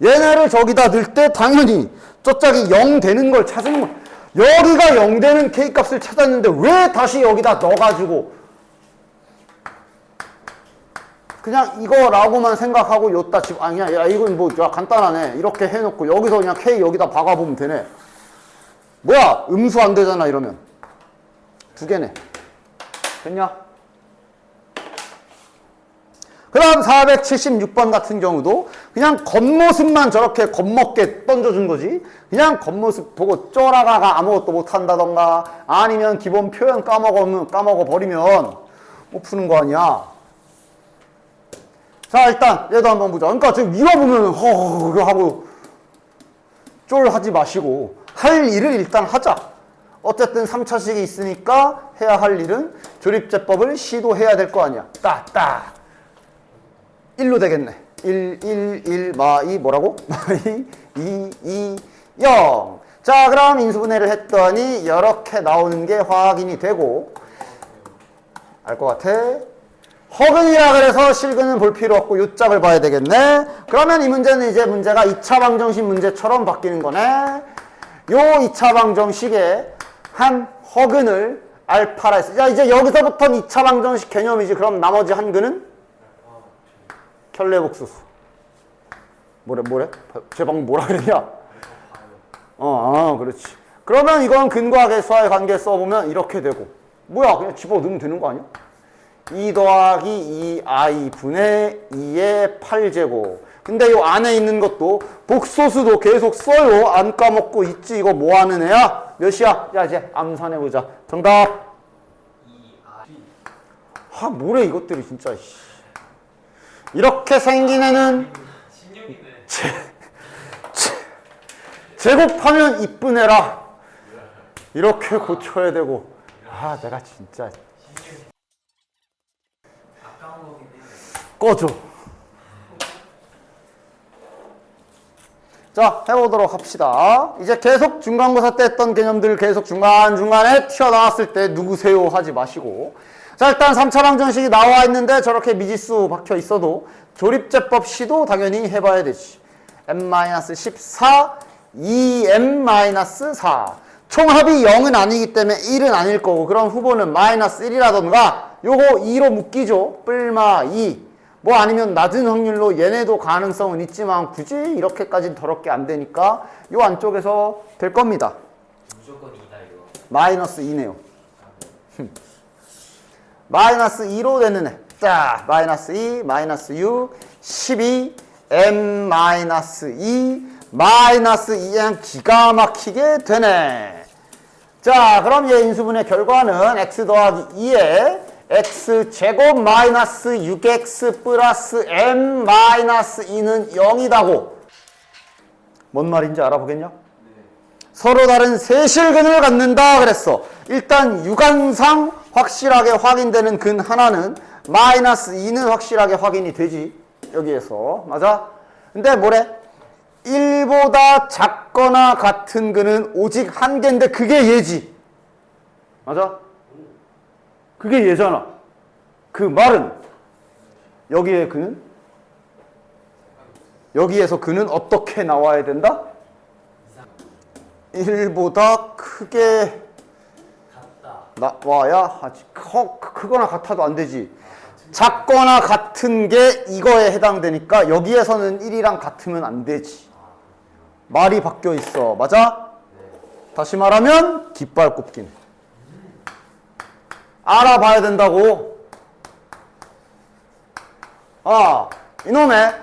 얘네를 저기다 넣을 때 당연히 저 짝이 0 되는 걸 찾는 거야. 여기가 0 되는 K값을 찾았는데 왜 다시 여기다 넣어가지고 그냥 이거라고만 생각하고 요따 집 아니야. 야 이건 뭐 야, 간단하네. 이렇게 해놓고 여기서 그냥 K 여기다 박아보면 되네. 뭐야 음수 안 되잖아 이러면. 두 개네. 됐냐? 그 다음 476번 같은 경우도 그냥 겉모습만 저렇게 겁먹게 던져준 거지. 그냥 겉모습 보고 쫄아가가 아무것도 못한다던가 아니면 기본 표현 까먹어버리면 못 푸는 거 아니야. 자 일단 얘도 한번 보자. 그러니까 지금 밀어보면 허 하고 쫄하지 마시고 할 일을 일단 하자. 어쨌든 3차식이 있으니까 해야 할 일은 조립제법을 시도해야 될 거 아니야. 따따 1로 되겠네. 1, 1, 1, 마이 뭐라고? 마이 2, 2, 0. 자 그럼 인수분해를 했더니 이렇게 나오는 게 확인이 되고 알 것 같아? 허근이라 그래서 실근은 볼 필요 없고 요 짝을 봐야 되겠네. 그러면 이 문제는 이제 문제가 2차 방정식 문제처럼 바뀌는 거네. 요 2차 방정식에 한 허근을 알파라 했어. 자 이제 여기서부터는 2차 방정식 개념이지. 그럼 나머지 한 근은? 켤레복수수. 뭐래? 제 방금 뭐라 그랬냐? 그렇지. 그러면 이건 근과 계수와의 관계 써보면 이렇게 되고. 뭐야, 그냥 집어넣으면 되는 거 아니야? 2 더하기 2i 분의 2의 8제곱. 근데 요 안에 있는 것도 복소수도 계속 써요. 안 까먹고 있지. 이거 뭐 하는 애야? 몇이야? 야, 이제 암산해보자. 정답. 뭐래, 이것들이 진짜. 이렇게 생긴 애는 제곱하면 이쁜 애라 이렇게 고쳐야 되고. 내가 진짜 꺼줘. 자 해보도록 합시다. 이제 계속 중간고사 때 했던 개념들 계속 중간중간에 튀어나왔을 때 누구세요 하지 마시고. 자 일단 3차 방정식이 나와 있는데 저렇게 미지수 박혀 있어도 조립제법 시도 당연히 해봐야 되지. m-14 2m-4 총합이 0은 아니기 때문에 1은 아닐 거고 그럼 후보는 -1이라던가 요거 2로 묶이죠. 뿔마 2 뭐 아니면 낮은 확률로 얘네도 가능성은 있지만 굳이 이렇게까지는 더럽게 안 되니까 요 안쪽에서 될 겁니다. 무조건 2다 이거. -2네요. -2로 되는 애. 자, -2, -6, 12, m-2, -2양 기가 막히게 되네. 자, 그럼 얘 인수분해 결과는 x 더하기 2에 x제곱 마이너스 6x 플러스 m-2는 0이다고. 뭔 말인지 알아보겠냐? 서로 다른 세실근을 갖는다 그랬어. 일단 유관상 확실하게 확인되는 근 하나는 -2는 확실하게 확인이 되지. 여기에서. 맞아? 근데 뭐래? 1보다 작거나 같은 근은 오직 한 개인데 그게 얘지. 맞아? 그게 얘잖아. 그 말은 여기에 그는? 여기에서 그는 어떻게 나와야 된다? 1보다 크게 나와야 하지. 크거나 같아도 안 되지. 작거나 같은 게 이거에 해당되니까 여기에서는 1이랑 같으면 안 되지. 말이 바뀌어 있어. 맞아? 다시 말하면 깃발 꼽기네. 알아봐야 된다고. 이놈의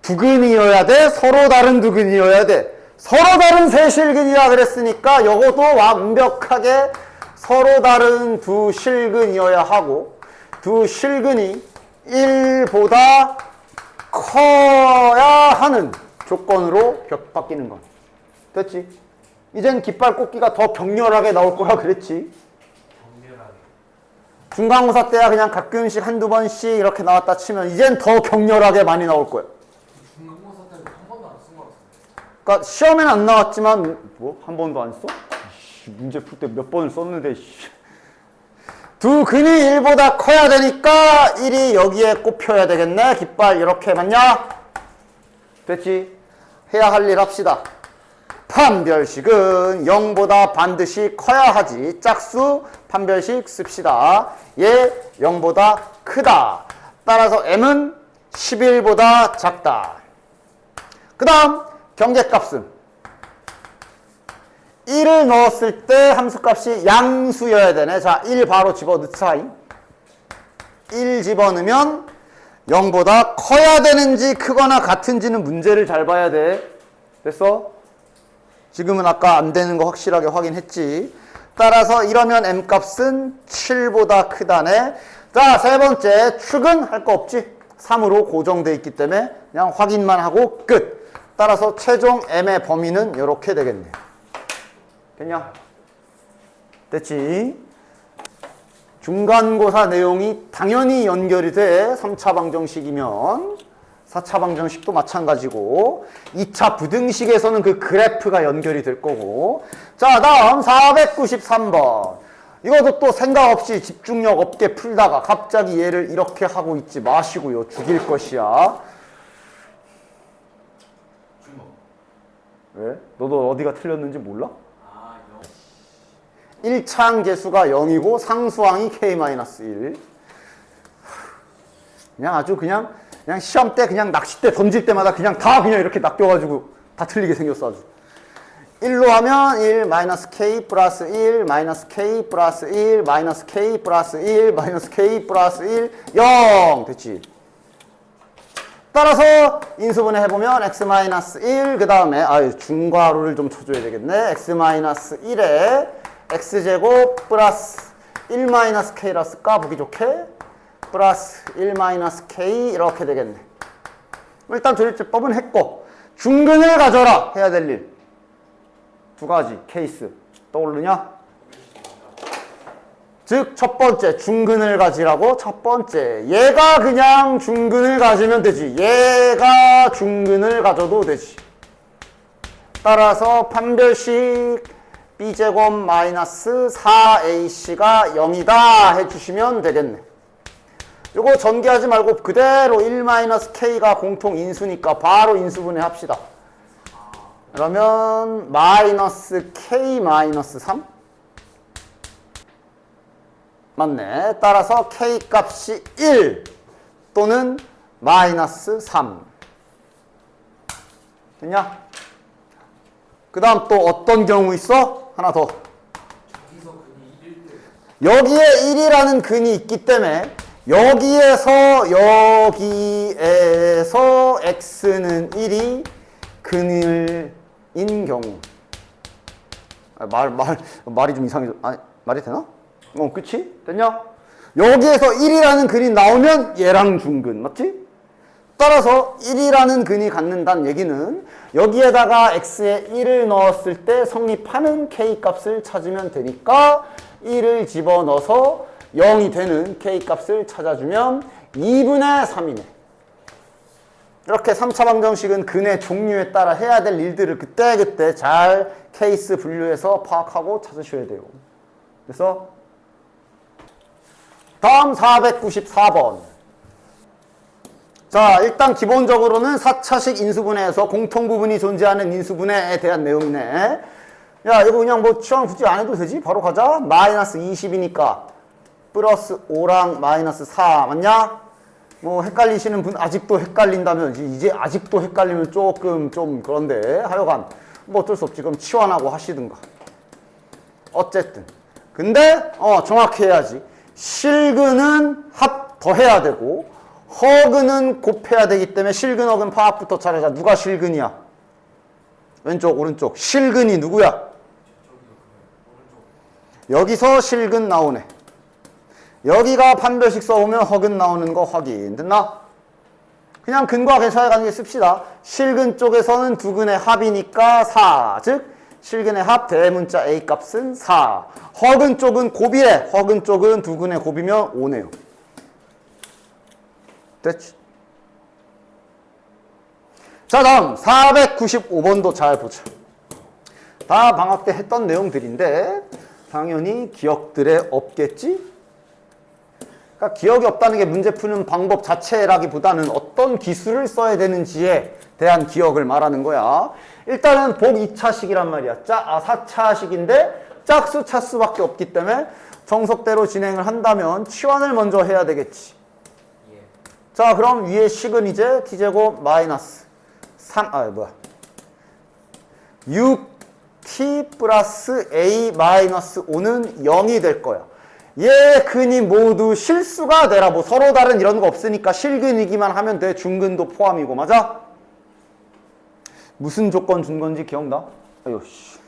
두 근이어야 돼? 서로 다른 두 근이어야 돼? 서로 다른 세실근이라 그랬으니까 요것도 완벽하게 서로 다른 두 실근이어야 하고 두 실근이 1보다 커야 하는 조건으로 바뀌는 건. 됐지? 이젠 깃발 꽂기가 더 격렬하게 나올 거라 그랬지. 중간고사 때야 그냥 가끔씩 한두 번씩 이렇게 나왔다 치면 이젠 더 격렬하게 많이 나올 거야. 중간고사 때는 한 번도 안 쓴 거 같은데. 그러니까 시험에는 안 나왔지만 뭐 한 번도 안 써? 문제 풀 때 몇 번을 썼는데. 두 근이 1보다 커야 되니까 1이 여기에 꼽혀야 되겠네. 깃발 이렇게 맞냐? 됐지? 해야 할 일 합시다. 판별식은 0보다 반드시 커야 하지. 짝수 판별식 씁시다. 얘 0보다 크다. 따라서 m은 11보다 작다. 그 다음 경계값은 1을 넣었을 때 함수값이 양수여야 되네. 자, 1 바로 집어넣자. 1 집어넣으면 0보다 커야 되는지 크거나 같은지는 문제를 잘 봐야 돼. 됐어? 지금은 아까 안 되는 거 확실하게 확인했지. 따라서 이러면 m값은 7보다 크다네. 자, 세 번째 축은 할 거 없지. 3으로 고정돼 있기 때문에 그냥 확인만 하고 끝. 따라서 최종 m의 범위는 이렇게 되겠네. 됐냐? 됐지? 중간고사 내용이 당연히 연결이 돼. 3차 방정식이면 4차 방정식도 마찬가지고 2차 부등식에서는 그 그래프가 연결이 될 거고. 자, 다음 493번. 이것도 또 생각 없이 집중력 없게 풀다가 갑자기 얘를 이렇게 하고 있지 마시고요. 죽일 것이야. 왜? 너도 어디가 틀렸는지 몰라? 1차항 계수가 0이고 상수항이 k-1. 그냥 아주 그냥 시험 때 그냥 낚싯대 던질 때마다 그냥 다 그냥 이렇게 낚여가지고 다 틀리게 생겼어 아주. 1로 하면 1 마이너스 k 플러스 1 마이너스 k 플러스 1 마이너스 k 플러스 1 마이너스 k 플러스 1 0 됐지. 따라서 인수분해 해보면 x 마이너스 1 그 다음에 중괄호를 좀 쳐줘야 되겠네. x 마이너스 1에 x제곱 플러스 1 마이너스 k라 쓸까 보기 좋게 플러스 1 마이너스 k 이렇게 되겠네. 일단 조립제법은 했고 중근을 가져라 해야 될 일 두 가지 케이스 떠오르냐? 즉 첫 번째 중근을 가지라고. 첫 번째 얘가 그냥 중근을 가지면 되지. 얘가 중근을 가져도 되지. 따라서 판별식 b제곱 마이너스 4ac가 0이다 해주시면 되겠네. 요거 전개하지 말고 그대로 1 마이너스 k가 공통 인수니까 바로 인수분해 합시다. 그러면 마이너스 k 마이너스 3 맞네. 따라서 k 값이 1 또는 마이너스 3 됐냐? 그 다음 또 어떤 경우 있어? 하나 더. 여기에 1이라는 근이 있기 때문에 여기에서 x는 1이 근을인 경우. 말이 좀 이상해져. 말이 되나? 그치? 됐냐? 여기에서 1이라는 근이 나오면 얘랑 중근, 맞지? 따라서 1이라는 근이 갖는다는 얘기는 여기에다가 x에 1을 넣었을 때 성립하는 k 값을 찾으면 되니까 1을 집어넣어서 0이 되는 k 값을 찾아주면 2분의 3이네. 이렇게 3차 방정식은 근의 종류에 따라 해야 될 일들을 그때그때 잘 케이스 분류해서 파악하고 찾으셔야 돼요. 그래서 다음 494번. 자, 일단 기본적으로는 4차식 인수분해에서 공통부분이 존재하는 인수분해에 대한 내용이네. 야, 이거 그냥 뭐 취향 굳이 안 해도 되지? 바로 가자. 마이너스 20이니까 플러스 5랑 마이너스 4 맞냐? 뭐 헷갈리시는 분 아직도 헷갈린다면 이제 아직도 헷갈리면 조금 좀 그런데 하여간 뭐 어쩔 수 없지. 그럼 치환하고 하시든가. 어쨌든 근데 정확히 해야지. 실근은 합 더해야 되고 허근은 곱해야 되기 때문에 실근 허근 파악부터 잘하자. 누가 실근이야? 왼쪽 오른쪽. 실근이 누구야? 여기서 실근 나오네. 여기가 판별식 써보면 허근 나오는 거 확인. 됐나? 그냥 근과 계수해 가는 게 씁시다. 실근 쪽에서는 두 근의 합이니까 4. 즉 실근의 합 대문자 A 값은 4. 허근 쪽은 곱이래. 허근 쪽은 두 근의 곱이면 5네요. 됐지? 자, 다음 495번도 잘 보자. 다 방학 때 했던 내용들인데 당연히 기억들에 없겠지? 그러니까 기억이 없다는 게 문제 푸는 방법 자체라기보다는 어떤 기술을 써야 되는지에 대한 기억을 말하는 거야. 일단은 복 2차식이란 말이야. 4차식인데 짝수 차수밖에 없기 때문에 정석대로 진행을 한다면 치환을 먼저 해야 되겠지. 예. 자, 그럼 위에 식은 이제 t제곱 마이너스 6t 플러스 a 마이너스 5는 0이 될 거야. 얘 근이 모두 실수가 되라. 뭐 서로 다른 이런 거 없으니까 실근이기만 하면 돼. 중근도 포함이고, 맞아? 무슨 조건 준 건지 기억나? 아유, 씨.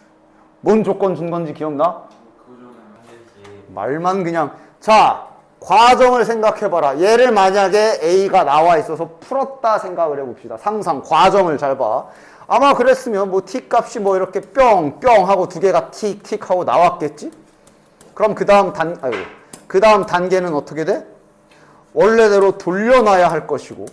뭔 조건 준 건지 기억나? 그거는 안 되지. 말만 그냥. 자, 과정을 생각해봐라. 얘를 만약에 A가 나와 있어서 풀었다 생각을 해봅시다. 상상, 과정을 잘 봐. 아마 그랬으면 뭐 T 값이 뭐 이렇게 뿅 하고 두 개가 틱 하고 나왔겠지? 그럼 그 다음 단계는 어떻게 돼? 원래대로 돌려놔야 할 것이고,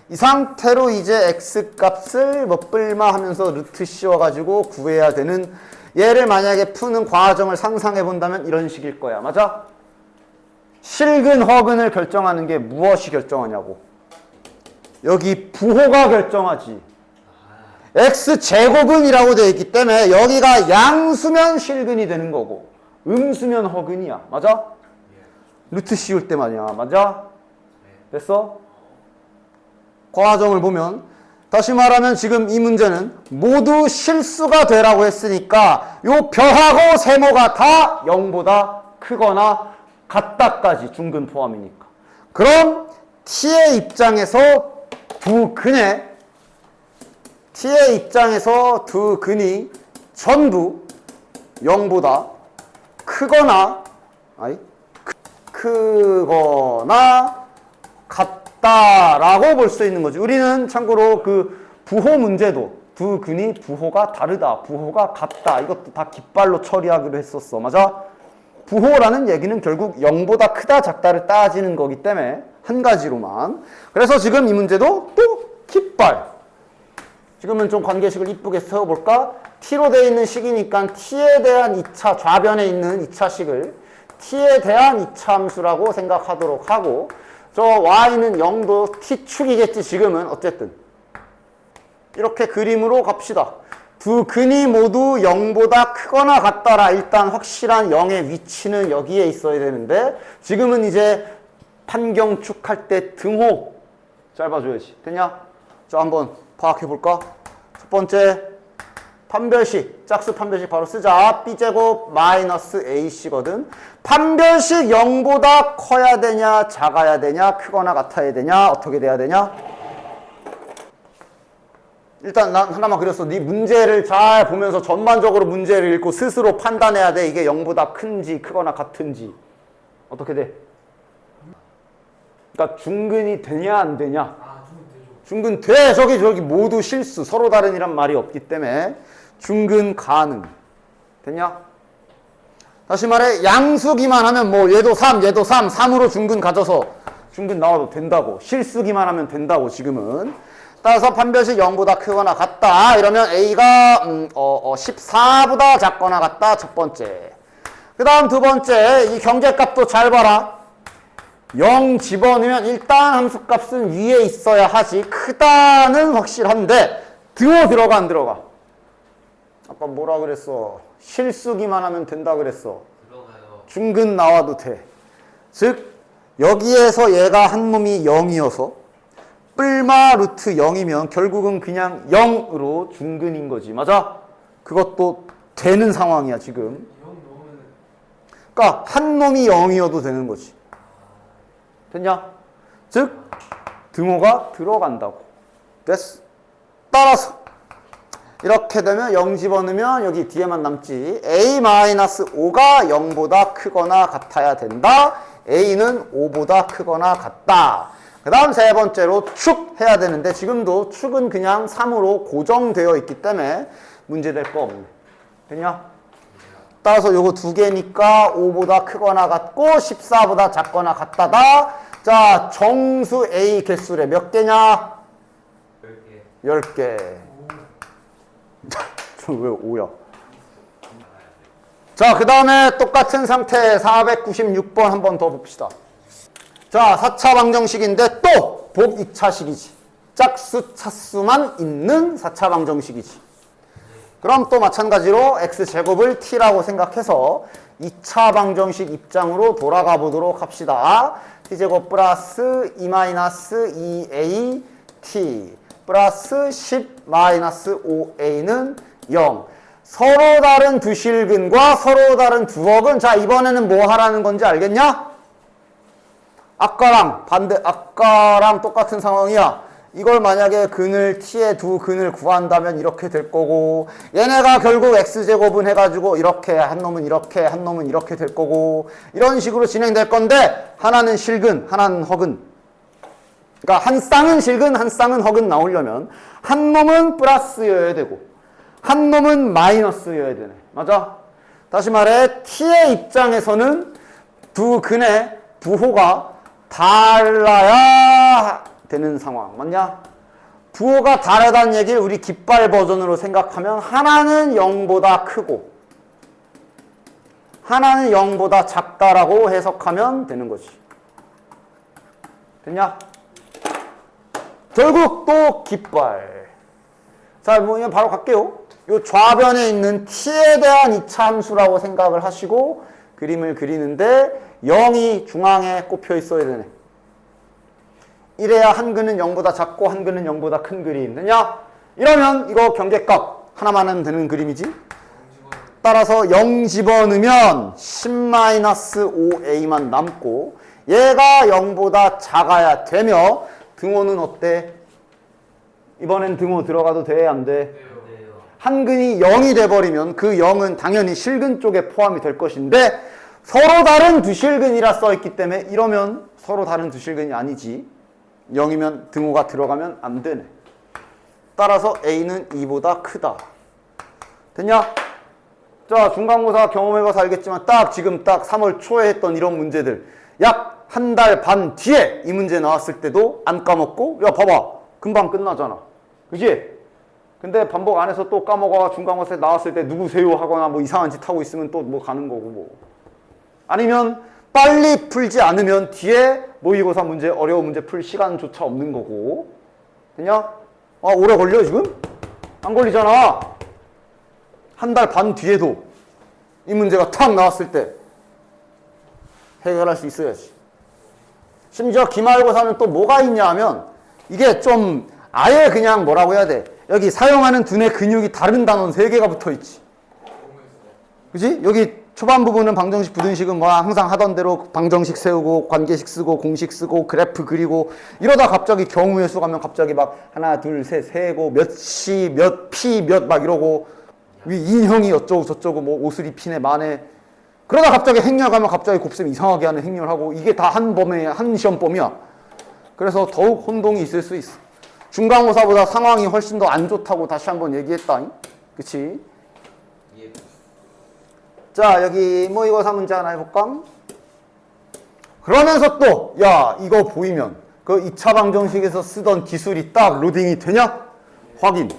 이 상태로 이제 x 값을 뭐 뿔마 하면서 루트 씌워가지고 구해야 되는, 얘를 만약에 푸는 과정을 상상해 본다면 이런 식일 거야. 맞아? 실근, 허근을 결정하는 게 무엇이 결정하냐고. 여기 부호가 결정하지. x제곱은이라고 되어 있기 때문에 여기가 양수면 실근이 되는 거고 음수면 허근이야. 맞아? 루트 씌울 때 말이야. 맞아? 됐어? 과정을 보면 다시 말하면 지금 이 문제는 모두 실수가 되라고 했으니까 요 벼하고 세모가 다 0보다 크거나 같다까지 중근 포함이니까. 그럼 t의 입장에서 두 근이 전부 0보다 크거나 같다라고 볼 수 있는 거지. 우리는 참고로 그 부호 문제도 두 근이 부호가 다르다, 부호가 같다, 이것도 다 깃발로 처리하기로 했었어. 맞아? 부호라는 얘기는 결국 0보다 크다 작다를 따지는 거기 때문에 한 가지로만. 그래서 지금 이 문제도 또 깃발. 지금은 좀 관계식을 이쁘게 세워볼까? t로 되어 있는 식이니까 t에 대한 2차, 좌변에 있는 2차식을 t에 대한 2차 함수라고 생각하도록 하고, 저 y는 0도 t축이겠지 지금은. 어쨌든 이렇게 그림으로 갑시다. 두 근이 모두 0보다 크거나 같다라. 일단 확실한 0의 위치는 여기에 있어야 되는데 지금은 이제 판경축 할 때 등호 짧아줘야지. 됐냐? 자, 한번 파악해볼까? 첫 번째 판별식, 짝수 판별식 바로 쓰자. b제곱 마이너스 ac거든. 판별식 0보다 커야 되냐 작아야 되냐 크거나 같아야 되냐 어떻게 돼야 되냐? 일단 난 하나만 그렸어. 네 문제를 잘 보면서 전반적으로 문제를 읽고 스스로 판단해야 돼. 이게 0보다 큰지 크거나 같은지. 어떻게 돼? 그러니까 중근이 되냐 안 되냐? 중근 돼. 저기 모두 실수. 서로 다른이란 말이 없기 때문에 중근 가능. 됐냐? 다시 말해 양수기만 하면 뭐 얘도 3으로 중근 가져서 중근 나와도 된다고. 실수기만 하면 된다고 지금은. 따라서 판별식 0보다 크거나 같다. 이러면 A가 14보다 작거나 같다. 첫 번째. 그 다음 두 번째. 이 경계값도 잘 봐라. 0 집어넣으면 일단 함수값은 위에 있어야 하지. 크다는 확실한데 등호 들어가 안 들어가? 아까 뭐라 그랬어? 실수기만 하면 된다 그랬어. 들어가요. 중근 나와도 돼. 즉 여기에서 얘가 한 놈이 0이어서 뿔마 루트 0이면 결국은 그냥 0으로 중근인 거지. 맞아? 그것도 되는 상황이야 지금. 그러니까 한 놈이 0이어도 되는 거지. 됐냐? 즉 등호가 들어간다고. 됐어? 따라서 이렇게 되면 0 집어넣으면 여기 뒤에만 남지. A-5가 0보다 크거나 같아야 된다. A는 5보다 크거나 같다. 그 다음 세 번째로 축 해야 되는데 지금도 축은 그냥 3으로 고정되어 있기 때문에 문제될 거 없네. 됐냐? 따라서 요거 두 개니까 5보다 크거나 같고 14보다 작거나 같다다. 자, 정수 A 개수래. 몇 개냐? 10개. 10개. 저 왜 5야? 자, 그 다음에 똑같은 상태 496번 한 번 더 봅시다. 자, 4차 방정식인데 또 복 2차식이지. 짝수 차수만 있는 4차 방정식이지. 그럼 또 마찬가지로 x제곱을 t라고 생각해서 2차 방정식 입장으로 돌아가 보도록 합시다. t제곱 플러스 2 마이너스 2a t 플러스 10 마이너스 5a는 0. 서로 다른 두 실근과 서로 다른 두 억은 자 이번에는 뭐 하라는 건지 알겠냐? 아까랑 똑같은 상황이야. 이걸 만약에 근을 t의 두 근을 구한다면 이렇게 될 거고 얘네가 결국 x제곱은 해가지고 이렇게 한 놈은 이렇게 한 놈은 이렇게 될 거고 이런 식으로 진행될 건데 하나는 실근 하나는 허근. 그러니까 한 쌍은 실근 한 쌍은 허근 나오려면 한 놈은 플러스여야 되고 한 놈은 마이너스여야 되네. 맞아? 다시 말해 t의 입장에서는 두 근의 부호가 달라야 되는 상황. 맞냐? 부호가 다르다는 얘기를 우리 깃발 버전으로 생각하면 하나는 0보다 크고 하나는 0보다 작다라고 해석하면 되는 거지. 됐냐? 결국 또 깃발. 자, 뭐 그냥 바로 갈게요. 요 좌변에 있는 t에 대한 이차 함수라고 생각을 하시고 그림을 그리는데 0이 중앙에 꼽혀 있어야 되네. 이래야 한 근은 0보다 작고 한 근은 0보다 큰 그림. 되냐? 이러면 이거 경계값 하나만 하면 되는 그림이지. 따라서 0 집어넣으면 10-5a만 남고 얘가 0보다 작아야 되며 등호는 어때? 이번엔 등호 들어가도 돼? 안 돼? 한 근이 0이 돼버리면 그 0은 당연히 실근 쪽에 포함이 될 것인데 서로 다른 두 실근이라 써있기 때문에 이러면 서로 다른 두 실근이 아니지. 0이면 등호가 들어가면 안 되네. 따라서 a는 2보다 크다. 됐냐? 자, 중간고사 경험해봐서 알겠지만 지금 3월 초에 했던 이런 문제들 약 한 달 반 뒤에 이 문제 나왔을 때도 안 까먹고 야 봐봐 금방 끝나잖아. 그치? 근데 반복 안 해서 또 까먹어 중간고사에 나왔을 때 누구세요 하거나 뭐 이상한 짓 하고 있으면 또 뭐 가는 거고 뭐. 아니면 빨리 풀지 않으면 뒤에 모의고사 문제 어려운 문제 풀 시간조차 없는 거고. 됐냐? 오래 걸려 지금? 안 걸리잖아. 한 달 반 뒤에도 이 문제가 탁 나왔을 때 해결할 수 있어야지. 심지어 기말고사는 또 뭐가 있냐 하면 이게 좀 아예 그냥 뭐라고 해야 돼. 여기 사용하는 두뇌 근육이 다른 단원 3개가 붙어 있지. 그지? 여기 초반 부분은 방정식, 부등식은 뭐 항상 하던 대로 방정식 세우고 관계식 쓰고 공식 쓰고 그래프 그리고 이러다 갑자기 경우의 수 가면 갑자기 막 하나 둘 셋 세고 몇 시 몇 피 몇 막 이러고 위 인형이 어쩌고 저쩌고 뭐 옷을 입히네 마네. 그러다 갑자기 행렬 가면 갑자기 곱셈 이상하게 하는 행렬하고 이게 다 한 범위에 한 시험범위야. 그래서 더욱 혼동이 있을 수 있어. 중간고사보다 상황이 훨씬 더 안 좋다고 다시 한번 얘기했다. 그치? 예. 자, 여기 모의고사 문제 하나 해볼까? 그러면서 또, 야, 이거 보이면 그 2차 방정식에서 쓰던 기술이 딱 로딩이 되냐? 확인.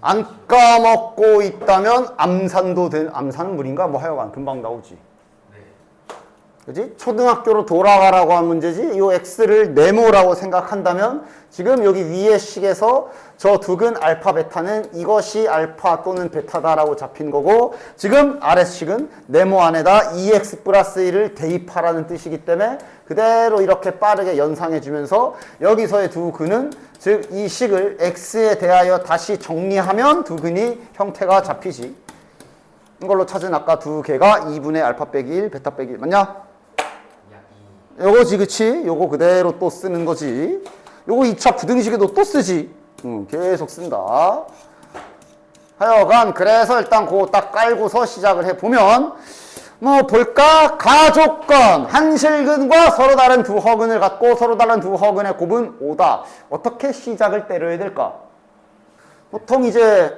안 까먹고 있다면 암산은 물인가? 뭐 하여간 금방 나오지. 그지? 초등학교로 돌아가라고 한 문제지. 이 x를 네모라고 생각한다면 지금 여기 위의 식에서 저 두 근 알파 베타는 이것이 알파 또는 베타다라고 잡힌 거고 지금 아래식은 네모 안에다 2x 플러스 1을 대입하라는 뜻이기 때문에 그대로 이렇게 빠르게 연상해 주면서 여기서의 두 근은 즉 이 식을 x에 대하여 다시 정리하면 두 근이 형태가 잡히지. 이걸로 찾은 아까 두 개가 2분의 알파 빼기 1 베타 빼기 1 맞냐? 요거지 그치? 요거 그대로 또 쓰는 거지. 요거 2차 부등식에도 또 쓰지. 계속 쓴다. 하여간 그래서 일단 그거 딱 깔고서 시작을 해보면 뭐 볼까? 가조건 한 실근과 서로 다른 두 허근을 갖고 서로 다른 두 허근의 곱은 5다. 어떻게 시작을 때려야 될까? 보통 이제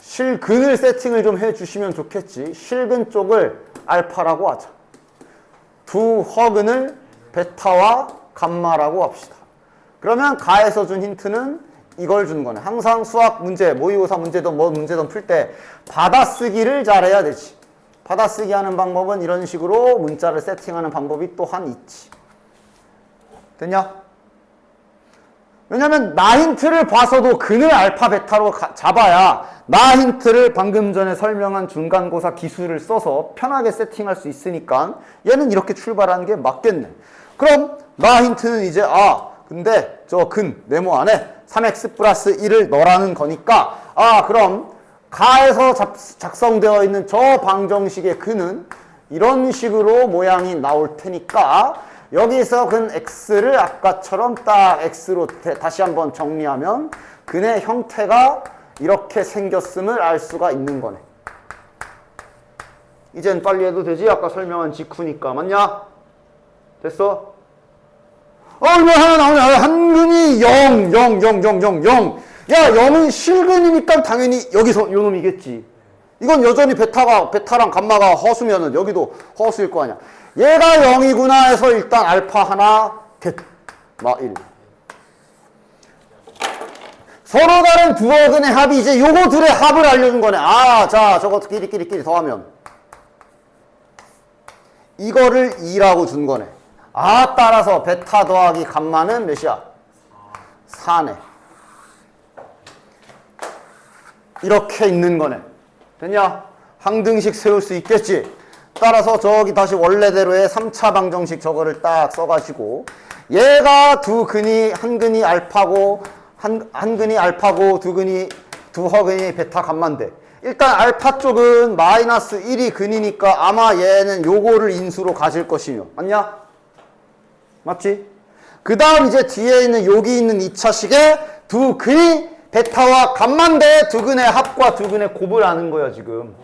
실근을 세팅을 좀 해주시면 좋겠지. 실근 쪽을 알파라고 하자. 두 허근을 베타와 감마라고 합시다. 그러면 가에서 준 힌트는 이걸 주는 거네. 항상 수학 문제, 모의고사 문제든 뭐 문제든 풀 때 받아쓰기를 잘해야 되지. 받아쓰기 하는 방법은 이런 식으로 문자를 세팅하는 방법이 또한 있지. 됐냐? 왜냐면 나 힌트를 봐서도 근을 알파 베타로 잡아야 나 힌트를 방금 전에 설명한 중간고사 기술을 써서 편하게 세팅할 수 있으니까 얘는 이렇게 출발하는 게 맞겠네. 그럼 나 힌트는 이제 근데 저 근 네모 안에 3x 플러스 1을 넣으라는 거니까 그럼 가에서 작성되어 있는 저 방정식의 근은 이런 식으로 모양이 나올 테니까 여기서 근 x를 아까처럼 딱 x로 다시 한번 정리하면 근의 형태가 이렇게 생겼음을 알 수가 있는 거네. 이젠 빨리 해도 되지? 아까 설명한 직후니까. 맞냐? 됐어? 얼마 하나 나오냐? 한근이 0, 0, 0, 0, 0, 0. 야, 0은 실근이니까 당연히 여기서 요 놈이겠지. 이건 여전히 베타랑 감마가 허수면은 여기도 허수일 거 아니야. 얘가 0이구나 해서 일단 알파 하나 됐. 1. 서로 다른 두 어근의 합이 이제 요거 둘의 합을 알려준 거네. 자, 저거 끼리 더하면 이거를 2라고 준 거네. 따라서 베타 더하기 감마는 몇이야? 4네. 이렇게 있는 거네. 됐냐? 항등식 세울 수 있겠지? 따라서 저기 다시 원래대로의 3차 방정식 저거를 딱 써가지고 얘가 두 근이 알파고 한 근이 알파고 두 허근이 베타 감마인데 일단 알파 쪽은 마이너스 1이 근이니까 아마 얘는 요거를 인수로 가질 것이며 맞냐? 맞지? 그 다음 이제 뒤에 있는 여기 있는 2차식에 두 근이 베타와 감마인데 두 근의 합과 두 근의 곱을 아는 거야 지금.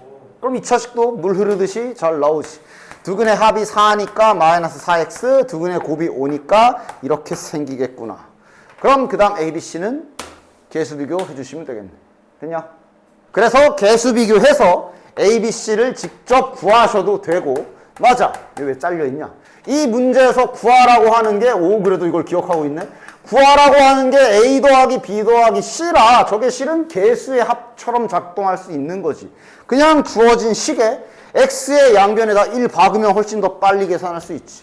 그럼 2차식도 물 흐르듯이 잘 나오지. 두 근의 합이 4니까 마이너스 4x, 두 근의 곱이 5니까 이렇게 생기겠구나. 그럼 그 다음 ABC는 개수 비교 해주시면 되겠네. 됐냐? 그래서 개수 비교해서 ABC를 직접 구하셔도 되고 맞아. 이게 왜 잘려있냐? 이 문제에서 구하라고 하는 게 그래도 이걸 기억하고 있네. 구하라고 하는 게 A 더하기 B 더하기 C라 저게 실은 개수의 합처럼 작동할 수 있는 거지. 그냥 주어진 식에 X의 양변에다 1 박으면 훨씬 더 빨리 계산할 수 있지.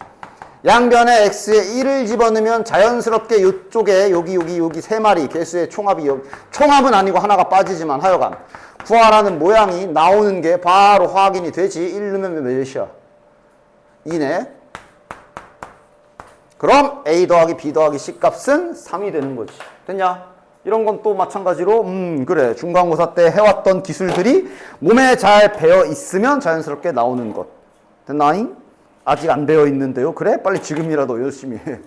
양변에 X에 1을 집어넣으면 자연스럽게 이쪽에 여기 세 마리 개수의 총합이 총합은 아니고 하나가 빠지지만 하여간 구하라는 모양이 나오는 게 바로 확인이 되지. 1 넣으면 몇이야? 2네. 그럼 A 더하기 B 더하기 C 값은 3이 되는 거지. 됐냐? 이런 건 또 마찬가지로 그래 중간고사 때 해왔던 기술들이 몸에 잘 배어 있으면 자연스럽게 나오는 것. 됐나잉? 아직 안 배어 있는데요. 그래? 빨리 지금이라도 열심히 해.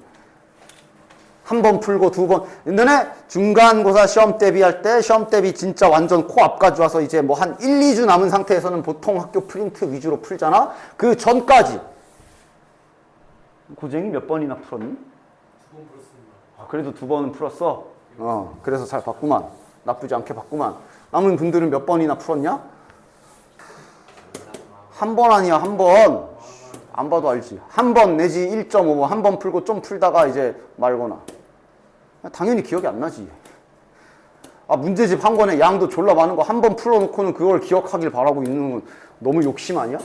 한 번 풀고 두 번. 너네 중간고사 시험 대비할 때 시험 대비 진짜 완전 코앞까지 와서 이제 뭐 한 1, 2주 남은 상태에서는 보통 학교 프린트 위주로 풀잖아? 그 전까지 고쟁이 몇 번이나 풀었니? 2번 풀었습니다. 그래도 2번은 풀었어? 그래서 잘 봤구만. 나쁘지 않게 봤구만. 남은 분들은 몇 번이나 풀었냐? 한 번 아니야, 한 번. 안 봐도 알지. 한 번 내지 1.5번. 한 번 풀고 좀 풀다가 이제 말거나. 당연히 기억이 안 나지. 문제집 한 권에 양도 졸라 많은 거 한 번 풀어놓고는 그걸 기억하길 바라고 있는 건 너무 욕심 아니야?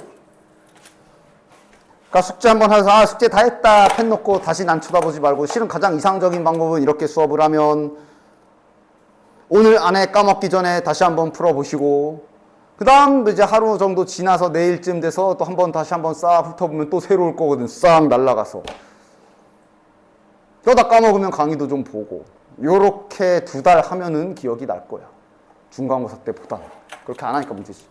그러니까 숙제 한번 해서 숙제 다 했다 펜 놓고 다시 난 쳐다보지 말고 실은 가장 이상적인 방법은 이렇게 수업을 하면 오늘 안에 까먹기 전에 다시 한번 풀어보시고 그 다음 이제 하루 정도 지나서 내일쯤 돼서 또 한번 다시 한번 싹 훑어보면 또 새로울 거거든. 싹 날라가서 그러다 까먹으면 강의도 좀 보고 요렇게 2달 하면은 기억이 날 거야. 중간고사 때보다 그렇게 안 하니까 문제지.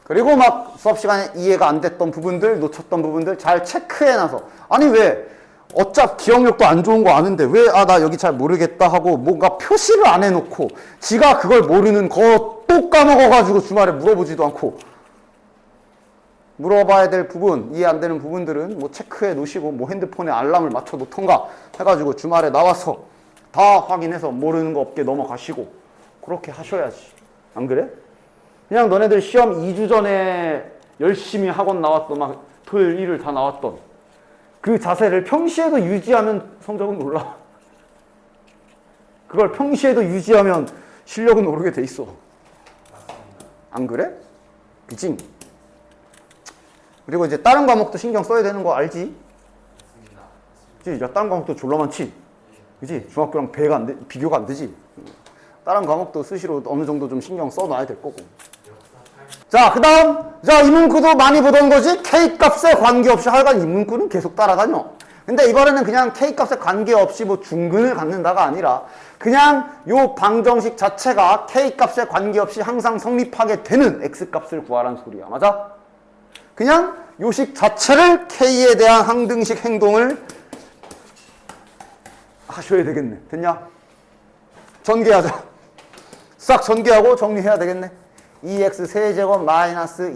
그리고 막 수업 시간에 이해가 안 됐던 부분들, 놓쳤던 부분들 잘 체크해놔서 아니 왜 어차피 기억력도 안 좋은 거 아는데 왜 나 여기 잘 모르겠다 하고 뭔가 표시를 안 해놓고 지가 그걸 모르는 거 또 까먹어가지고 주말에 물어보지도 않고 물어봐야 될 부분, 이해 안 되는 부분들은 뭐 체크해 놓으시고 뭐 핸드폰에 알람을 맞춰 놓던가 해가지고 주말에 나와서 다 확인해서 모르는 거 없게 넘어가시고 그렇게 하셔야지. 안 그래? 그냥 너네들 시험 2주 전에 열심히 학원 나왔던 막 토요일, 일요일 다 나왔던 그 자세를 평시에도 유지하면 성적은 올라. 그걸 평시에도 유지하면 실력은 오르게 돼 있어. 안 그래? 그치? 그리고 이제 다른 과목도 신경 써야 되는 거 알지? 그치? 야, 다른 과목도 졸라 많지? 그치? 중학교랑 비교가 안 되지? 다른 과목도 수시로 어느 정도 좀 신경 써놔야 될 거고. 자, 그 다음. 자, 이 문구도 많이 보던 거지? K값에 관계없이 하여간 이 문구는 계속 따라다녀. 근데 이번에는 그냥 K값에 관계없이 뭐 중근을 갖는다가 아니라 그냥 요 방정식 자체가 K값에 관계없이 항상 성립하게 되는 X값을 구하라는 소리야. 맞아? 그냥 요 식 자체를 K에 대한 항등식 행동을 하셔야 되겠네. 됐냐? 전개하자. 싹 전개하고 정리해야 되겠네. 2x 세제곱 마이너스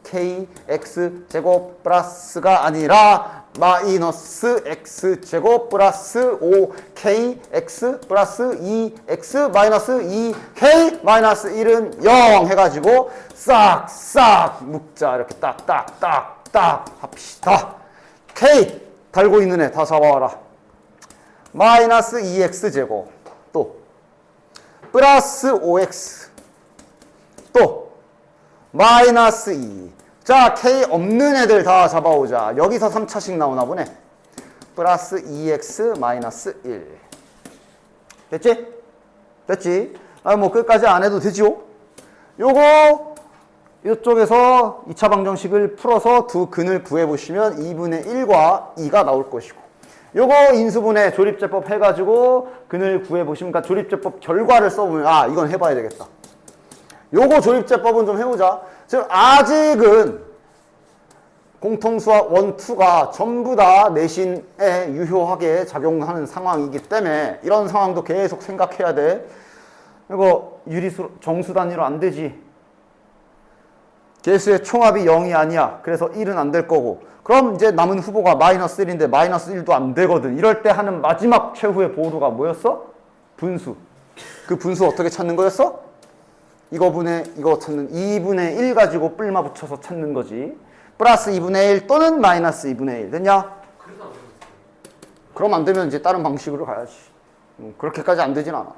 2kx 제곱 플러스가 아니라 마이너스 x 제곱 플러스 5kx 플러스 2x 마이너스 2k 마이너스 1은 0 해가지고 싹싹 묶자. 이렇게 딱딱딱딱 합시다. k 달고 있는 애 다 잡아와라. 마이너스 2x 제곱 또 플러스 5x 또 마이너스 2. 자, k 없는 애들 다 잡아오자. 여기서 3차씩 나오나 보네. 플러스 2x 마이너스 1. 됐지? 됐지? 아, 뭐 끝까지 안 해도 되지요? 요거 이쪽에서 2차 방정식을 풀어서 두 근을 구해보시면 2분의 1과 2가 나올 것이고, 요거 인수분해 조립제법 해가지고 근을 구해보시면, 그러니까 조립제법 결과를 써보면, 아, 이건 해봐야 되겠다. 요거 조립제법은 좀 해보자. 지금 아직은 공통수학 1, 2가 전부 다 내신에 유효하게 작용하는 상황이기 때문에 이런 상황도 계속 생각해야 돼. 이거 유리수, 정수 단위로 안 되지. 개수의 총합이 0이 아니야. 그래서 1은 안 될 거고. 그럼 이제 남은 후보가 마이너스 1인데 마이너스 1도 안 되거든. 이럴 때 하는 마지막 최후의 보루가 뭐였어? 분수. 그 분수 어떻게 찾는 거였어? 이거 찾는 2분의 1 가지고 뿔마 붙여서 찾는 거지. 플러스 2분의 1 또는 마이너스 2분의 1. 됐냐? 그럼 안 되면 이제 다른 방식으로 가야지. 그렇게까지 안 되진 않아.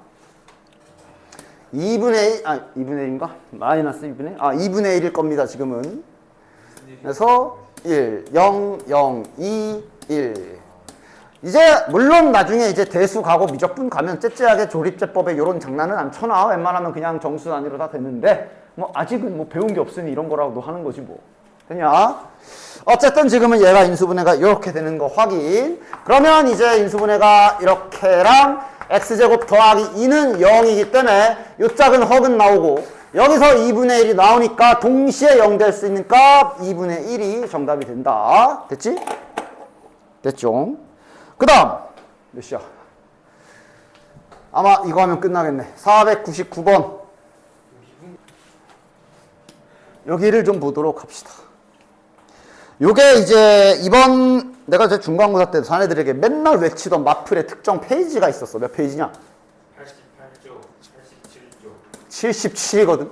2분의 1, 2분의 1인가? 마이너스 2분의 1? 2분의 1일 겁니다, 지금은. 그래서 1, 0, 0, 2, 1. 이제 물론 나중에 이제 대수 가고 미적분 가면 째째하게 조립제법에 이런 장난은 안 쳐놔. 웬만하면 그냥 정수 단위로 다 되는데 뭐 아직은 뭐 배운 게 없으니 이런 거라도 하는 거지 뭐. 되냐? 어쨌든 지금은 얘가 인수분해가 이렇게 되는 거 확인. 그러면 이제 인수분해가 이렇게랑 x제곱 더하기 2는 0이기 때문에 요 작은 헉은 나오고, 여기서 2분의 1이 나오니까 동시에 0 될 수 있는 값 2분의 1이 정답이 된다. 됐지? 됐죠? 그 다음 몇 시야? 아마 이거 하면 끝나겠네. 499번. 여기를 좀 보도록 합시다. 요게 이제 이번 내가 제 중간고사 때 자네들에게 맨날 외치던 마플의 특정 페이지가 있었어. 몇 페이지냐? 88조, 87조. 77이거든.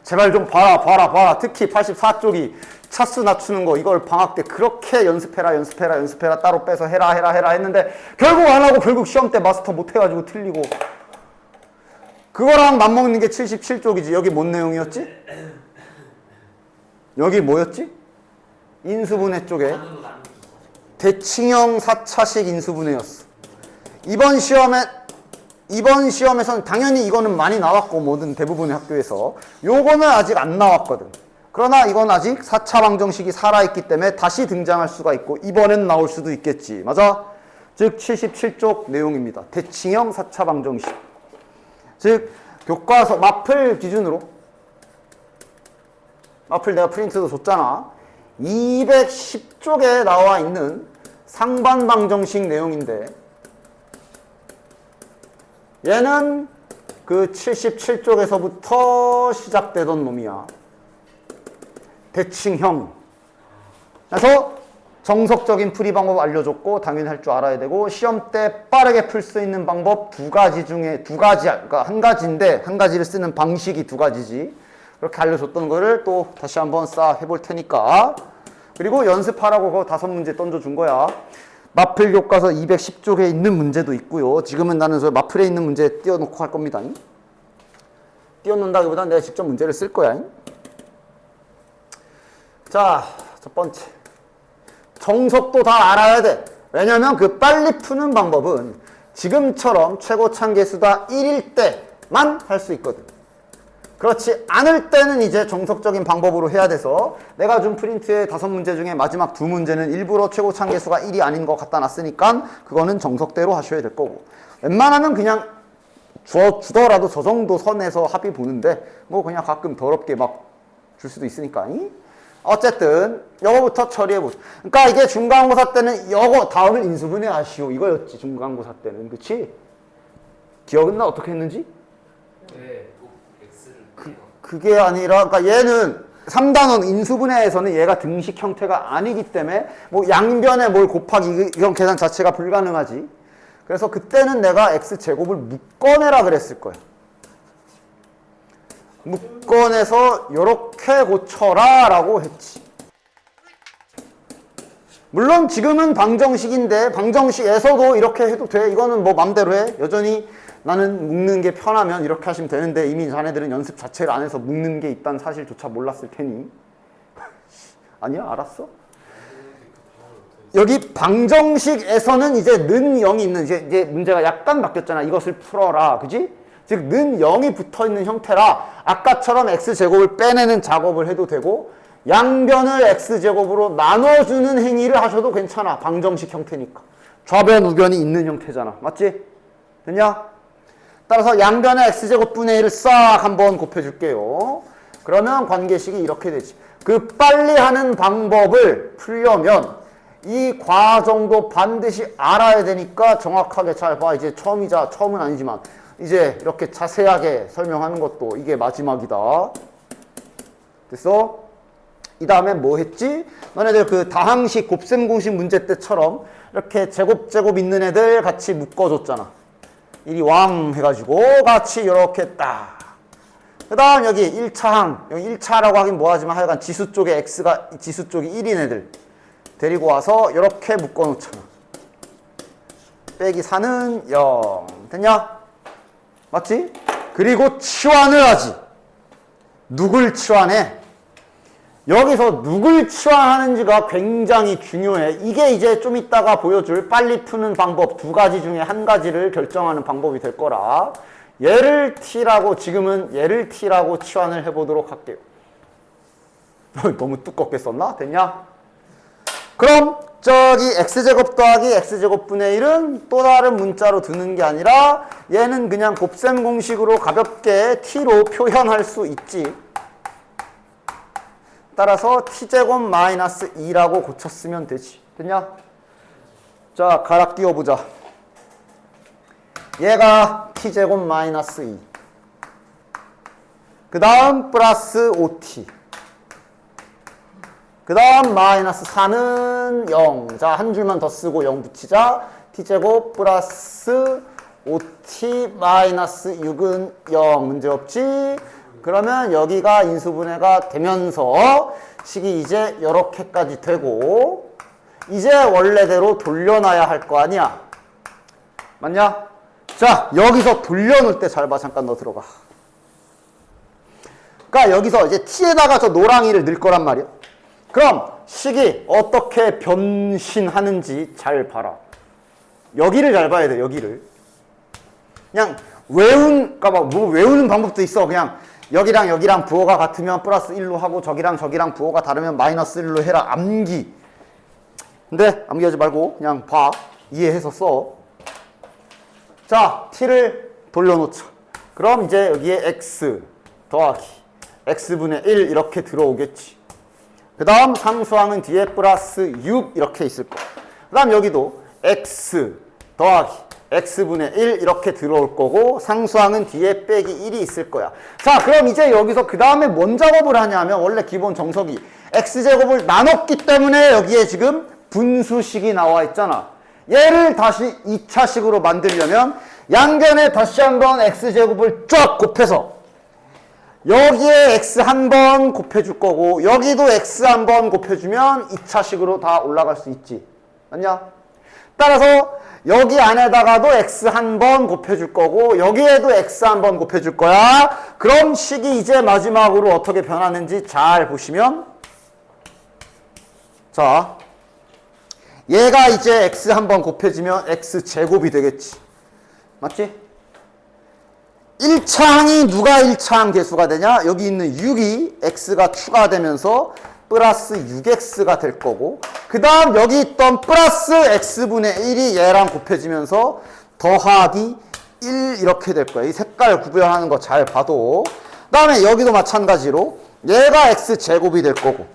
제발 좀 봐라. 특히 84쪽이 차수 낮추는 거, 이걸 방학 때 그렇게 연습해라 따로 빼서 해라 했는데 결국 안 하고 결국 시험 때 마스터 못 해가지고 틀리고, 그거랑 맞먹는 게 77쪽이지. 여기 뭔 내용이었지? 여기 뭐였지? 인수분해 쪽에 대칭형 4차식 인수분해였어. 이번 시험에서는 당연히 이거는 많이 나왔고, 모든 대부분의 학교에서 요거는 아직 안 나왔거든. 그러나 이건 아직 4차 방정식이 살아있기 때문에 다시 등장할 수가 있고 이번엔 나올 수도 있겠지. 맞아? 즉 77쪽 내용입니다. 대칭형 4차 방정식. 즉 교과서 마플 기준으로, 마플 내가 프린트도 줬잖아. 210쪽에 나와 있는 상반 방정식 내용인데, 얘는 그 77쪽에서부터 시작되던 놈이야. 대칭형. 그래서 정석적인 풀이 방법 알려줬고 당연히 할 줄 알아야 되고, 시험 때 빠르게 풀 수 있는 방법 두 가지 중에 그러니까 한 가지인데 한 가지를 쓰는 방식이 두 가지지. 그렇게 알려줬던 거를 또 다시 한번 싹 해볼 테니까. 그리고 연습하라고 그거 5문제 던져준 거야. 마플 교과서 210쪽에 있는 문제도 있고요. 지금은 나는 저 마플에 있는 문제 띄워놓고 할 겁니다. 띄워놓는다기보다 내가 직접 문제를 쓸 거야. 자, 첫 번째. 정석도 다 알아야 돼. 왜냐면 그 빨리 푸는 방법은 지금처럼 최고참 계수가 1일 때만 할 수 있거든. 그렇지 않을 때는 이제 정석적인 방법으로 해야 돼서 내가 준 프린트의 5문제 중에 마지막 2문제는 일부러 최고참 계수가 1이 아닌 거 갖다 놨으니까 그거는 정석대로 하셔야 될 거고, 웬만하면 그냥 주더라도 저 정도 선에서 합의 보는데 뭐 그냥 가끔 더럽게 막 줄 수도 있으니까. 어쨌든 요거부터 처리해보자. 그러니까 이게 중간고사 때는 요거 다음을 인수분해 하시오 이거였지. 중간고사 때는. 그치? 기억은 나 어떻게 했는지? 네, 꼭 X를 그게 아니라, 그러니까 얘는 3단원 인수분해에서는 얘가 등식 형태가 아니기 때문에 뭐 양변에 뭘 곱하기 이런 계산 자체가 불가능하지. 그래서 그때는 내가 x제곱을 묶어내라 그랬을 거야. 묶어내서 요렇게 고쳐라 라고 했지. 물론 지금은 방정식인데 방정식에서도 이렇게 해도 돼. 이거는 뭐 맘대로 해. 여전히 나는 묶는 게 편하면 이렇게 하시면 되는데 이미 자네들은 연습 자체를 안 해서 묶는 게 있다는 사실조차 몰랐을 테니. 아니야? 알았어? 여기 방정식에서는 이제 는 0이 있는, 이제 문제가 약간 바뀌었잖아. 이것을 풀어라. 그지? 즉, 는 0이 붙어 있는 형태라 아까처럼 x제곱을 빼내는 작업을 해도 되고 양변을 x제곱으로 나눠주는 행위를 하셔도 괜찮아. 방정식 형태니까. 좌변, 우변이 있는 형태잖아. 맞지? 됐냐? 따라서 양변의 x제곱분의 1을 싹 한번 곱해줄게요. 그러면 관계식이 이렇게 되지. 그 빨리 하는 방법을 풀려면 이 과정도 반드시 알아야 되니까 정확하게 잘 봐. 이제 처음은 아니지만 이제 이렇게 자세하게 설명하는 것도 이게 마지막이다. 됐어? 이 다음에 뭐 했지? 너네들 그 다항식 곱셈 공식 문제 때처럼 이렇게 제곱 있는 애들 같이 묶어줬잖아. 이리 왕 해가지고 같이 이렇게 딱. 그 다음 여기 1차항. 여기 1차라고 하긴 뭐하지만 하여간 지수 쪽에 지수 쪽이 1인 애들 데리고 와서 이렇게 묶어놓잖아. 빼기 4는 0. 됐냐? 맞지? 그리고 치환을 하지. 누굴 치환해? 여기서 누굴 치환하는지가 굉장히 중요해. 이게 이제 좀 이따가 보여줄 빨리 푸는 방법 2가지 중에 1가지를 결정하는 방법이 될 거라. 얘를 t라고, 지금은 얘를 t라고 치환을 해보도록 할게요. 너무 두껍게 썼나? 됐냐? 그럼 저기 x제곱 더하기 x제곱분의 1은 또 다른 문자로 두는 게 아니라 얘는 그냥 곱셈 공식으로 가볍게 t로 표현할 수 있지. 따라서 t제곱 마이너스 2라고 고쳤으면 되지. 됐냐? 자, 갈아 끼워보자. 얘가 t제곱 마이너스 2. 그 다음 플러스 5t. 그 다음 마이너스 4는 0. 자, 한 줄만 더 쓰고 0 붙이자. t제곱 플러스 5t 마이너스 6은 0. 문제없지? 그러면 여기가 인수분해가 되면서 식이 이제 이렇게까지 되고 이제 원래대로 돌려놔야 할 거 아니야. 맞냐? 자, 여기서 돌려놓을 때 잘 봐. 잠깐 너 들어가. 그러니까 여기서 이제 t에다가 저 노랑이를 넣을 거란 말이야. 그럼 식이 어떻게 변신하는지 잘 봐라. 여기를 잘 봐야 돼. 여기를. 그냥 그러니까 뭐 외우는 방법도 있어. 그냥 여기랑 여기랑 부호가 같으면 플러스 1로 하고 저기랑 부호가 다르면 마이너스 1로 해라. 암기. 근데 암기하지 말고 그냥 봐. 이해해서 써. 자, t를 돌려놓자. 그럼 이제 여기에 x 더하기 x분의 1 이렇게 들어오겠지. 그 다음 상수항은 뒤에 플러스 6 이렇게 있을 거야. 그 다음 여기도 x 더하기 x분의 1 이렇게 들어올 거고 상수항은 뒤에 빼기 1이 있을 거야. 자, 그럼 이제 여기서 그 다음에 뭔 작업을 하냐면 원래 기본 정석이 x제곱을 나눴기 때문에 여기에 지금 분수식이 나와 있잖아. 얘를 다시 2차식으로 만들려면 양변에 다시 한번 x제곱을 쫙 곱해서 여기에 x 한 번 곱해줄 거고 여기도 x 한 번 곱해주면 2차식으로 다 올라갈 수 있지. 맞냐? 따라서 여기 안에다가도 x 한 번 곱해줄 거고 여기에도 x 한 번 곱해줄 거야. 그럼 식이 이제 마지막으로 어떻게 변하는지 잘 보시면 자 얘가 이제 x 한 번 곱해지면 x 제곱이 되겠지. 맞지? 1차항이 누가 1차항 계수가 되냐? 여기 있는 6이 x가 추가되면서 플러스 6x가 될 거고 그 다음 여기 있던 플러스 x분의 1이 얘랑 곱해지면서 더하기 1 이렇게 될 거야. 이 색깔 구별하는 거 잘 봐도. 그 다음에 여기도 마찬가지로 얘가 x제곱이 될 거고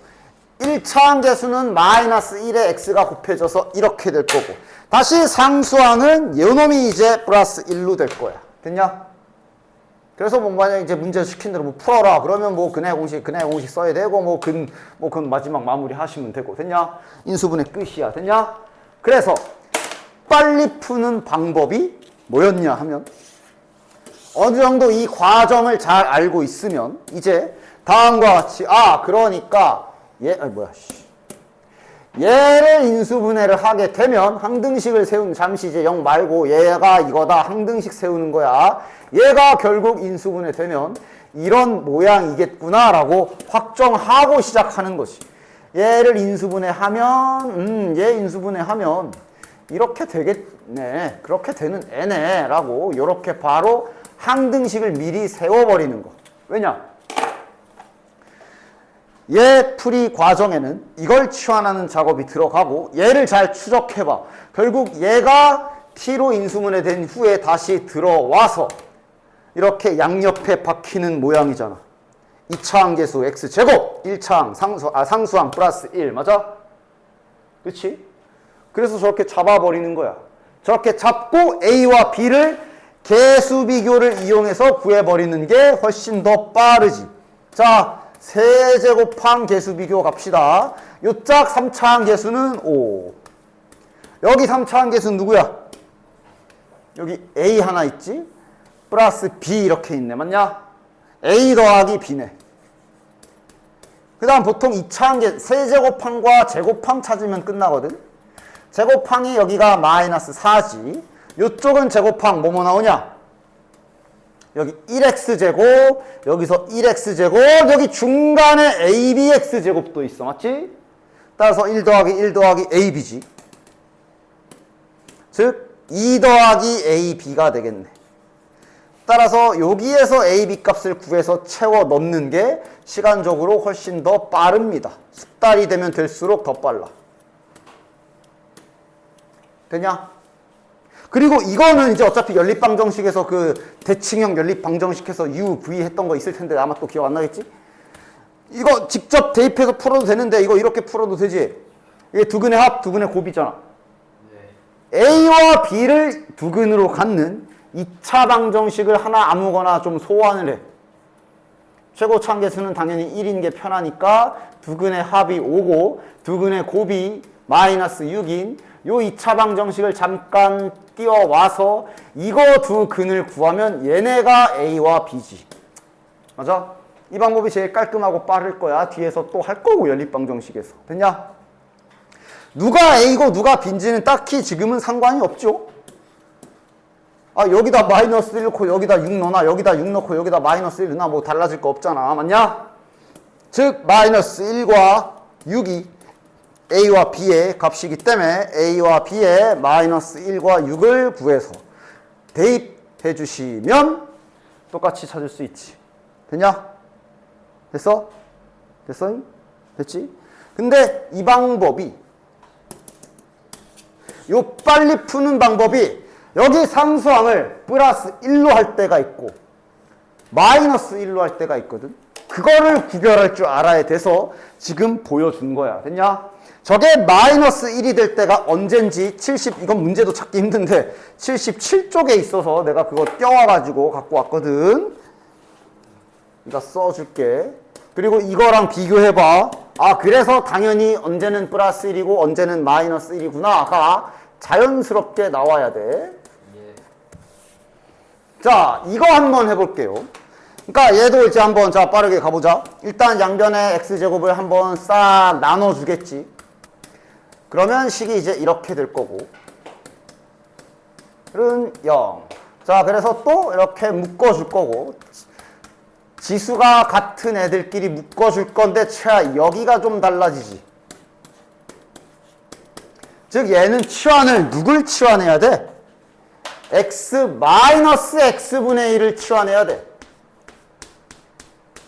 1차항 계수는 마이너스 1에 x가 곱해져서 이렇게 될 거고 다시 상수항은 요놈이 이제 플러스 1로 될 거야. 됐냐? 그래서 뭐 만약에 이제 문제 시킨 대로 뭐 풀어라 그러면 뭐 근해 공식 써야 되고 뭐 그건 마지막 마무리 하시면 되고. 됐냐? 인수분해 끝이야. 됐냐? 그래서 빨리 푸는 방법이 뭐였냐 하면 어느 정도 이 과정을 잘 알고 있으면 이제 다음과 같이 그러니까 얘를 인수분해를 하게 되면 항등식을 세우는 잠시 이제 0 말고 얘가 이거다 항등식 세우는 거야. 얘가 결국 인수분해 되면 이런 모양이겠구나 라고 확정하고 시작하는 것이. 얘를 인수분해하면 얘 인수분해하면 이렇게 되겠네 그렇게 되는 애네 라고 이렇게 바로 항등식을 미리 세워버리는 거. 왜냐? 얘 풀이 과정에는 이걸 치환하는 작업이 들어가고 얘를 잘 추적해봐. 결국 얘가 t로 인수분해 된 후에 다시 들어와서 이렇게 양옆에 박히는 모양이잖아. 2차항 계수 x제곱 1차항 상수항 플러스 1 맞아? 그치? 그래서 저렇게 잡아버리는 거야. 저렇게 잡고 a와 b를 계수 비교를 이용해서 구해버리는 게 훨씬 더 빠르지. 자 세제곱항 계수 비교 갑시다. 요짝 3차항 계수는 5. 여기 3차항 계수는 누구야? 여기 a 하나 있지? 플러스 b 이렇게 있네. 맞냐? a 더하기 b네. 그 다음 보통 2차항 계수 세제곱항과 제곱항 찾으면 끝나거든. 제곱항이 여기가 마이너스 4지. 요쪽은 제곱항 뭐뭐 나오냐? 여기 1x제곱, 여기서 1x제곱, 여기 중간에 abx제곱도 있어. 맞지? 따라서 1 더하기 1 더하기 ab지. 즉 2 더하기 ab가 되겠네. 따라서 여기에서 ab 값을 구해서 채워 넣는 게 시간적으로 훨씬 더 빠릅니다. 숙달이 되면 될수록 더 빨라. 되냐? 그리고 이거는 이제 어차피 연립방정식에서 그 대칭형 연립방정식에서 u, v 했던 거 있을 텐데 아마 또 기억 안 나겠지? 이거 직접 대입해서 풀어도 되는데 이거 이렇게 풀어도 되지? 이게 두근의 합, 두근의 곱이잖아. 네. a와 b를 두근으로 갖는 2차 방정식을 하나 아무거나 좀 소환을 해. 최고차항 계수는 당연히 1인 게 편하니까 두근의 합이 5고 두근의 곱이 마이너스 6인 요 2차 방정식을 잠깐 띄워와서 이거 두 근을 구하면 얘네가 a와 b지. 맞아? 이 방법이 제일 깔끔하고 빠를 거야. 뒤에서 또 할 거고 연립방정식에서. 됐냐? 누가 a고 누가 b인지는 딱히 지금은 상관이 없죠. 여기다 마이너스 1 넣고 여기다 6 넣나 여기다 6 넣고 여기다 마이너스 1 넣나 뭐 달라질 거 없잖아. 맞냐? 즉 마이너스 1과 6이 a와 b의 값이기 때문에 a와 b의 마이너스 1과 6을 구해서 대입해 주시면 똑같이 찾을 수 있지. 됐냐? 됐어? 됐어? 됐지? 근데 이 방법이 요 빨리 푸는 방법이 여기 상수항을 플러스 1로 할 때가 있고 마이너스 1로 할 때가 있거든. 그거를 구별할 줄 알아야 돼서 지금 보여준 거야. 됐냐? 저게 마이너스 1이 될 때가 언젠지 이건 문제도 찾기 힘든데 77쪽에 있어서 내가 그거 떼와가지고 갖고 왔거든. 이거 써줄게. 그리고 이거랑 비교해봐. 그래서 당연히 언제는 플러스 1이고 언제는 마이너스 1이구나가 자연스럽게 나와야 돼. 자, 이거 한번 해볼게요. 그러니까 얘도 이제 한번 자 빠르게 가보자. 일단 양변의 x제곱을 한번 싹 나눠주겠지. 그러면 식이 이제 이렇게 될 거고 은 0. 자, 그래서 또 이렇게 묶어줄 거고, 지수가 같은 애들끼리 묶어줄 건데, 여기가 좀 달라지지. 즉, 얘는 치환을 누굴 치환해야 돼? x 마이너스 x분의 1을 치환해야 돼.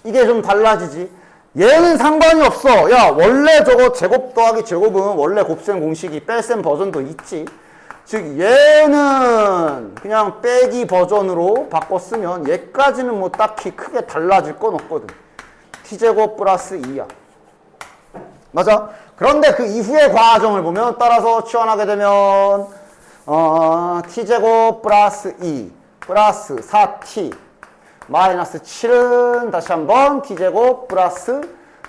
이게 좀 달라지지. 얘는 상관이 없어. 야, 원래 저거 제곱 더하기 제곱은 원래 곱셈 공식이 뺄셈 버전도 있지. 즉 얘는 그냥 빼기 버전으로 바꿨으면 얘까지는 뭐 딱히 크게 달라질 건 없거든. t제곱 플러스 2야. 맞아? 그런데 그 이후의 과정을 보면 따라서 치환하게 되면 t제곱 플러스 2 플러스 4t 마이너스 7은 다시 한번 t제곱 플러스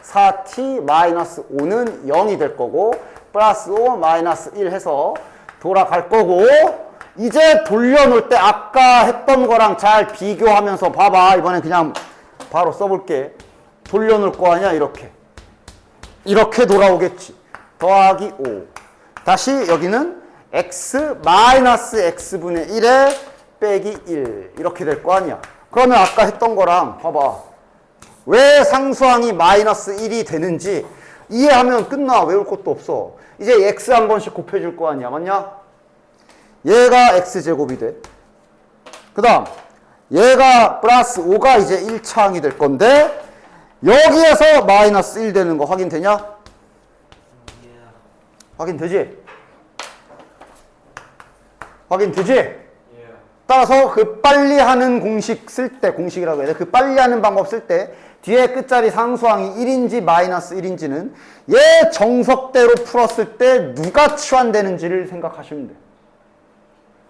4t 마이너스 5는 0이 될 거고 플러스 5 마이너스 1 해서 돌아갈 거고 이제 돌려놓을 때 아까 했던 거랑 잘 비교하면서 봐봐. 이번엔 그냥 바로 써볼게. 돌려놓을 거 아니야 이렇게 돌아오겠지. 더하기 5 다시 여기는 x 마이너스 x분의 1에 빼기 1 이렇게 될 거 아니야. 그러면 아까 했던 거랑 봐봐. 왜 상수항이 마이너스 1이 되는지 이해하면 끝나. 외울 것도 없어. 이제 x 한 번씩 곱해줄 거 아니야. 맞냐? 얘가 x제곱이 돼. 그 다음 얘가 플러스 5가 이제 1차항이 될 건데 여기에서 마이너스 1 되는 거 확인되냐? 확인되지? 확인되지? 따라서 그 빨리 하는 공식 쓸 때, 공식이라고 해야 돼. 그 빨리 하는 방법 쓸 때 뒤에 끝자리 상수항이 1인지 마이너스 1인지는 얘 정석대로 풀었을 때 누가 치환되는지를 생각하시면 돼.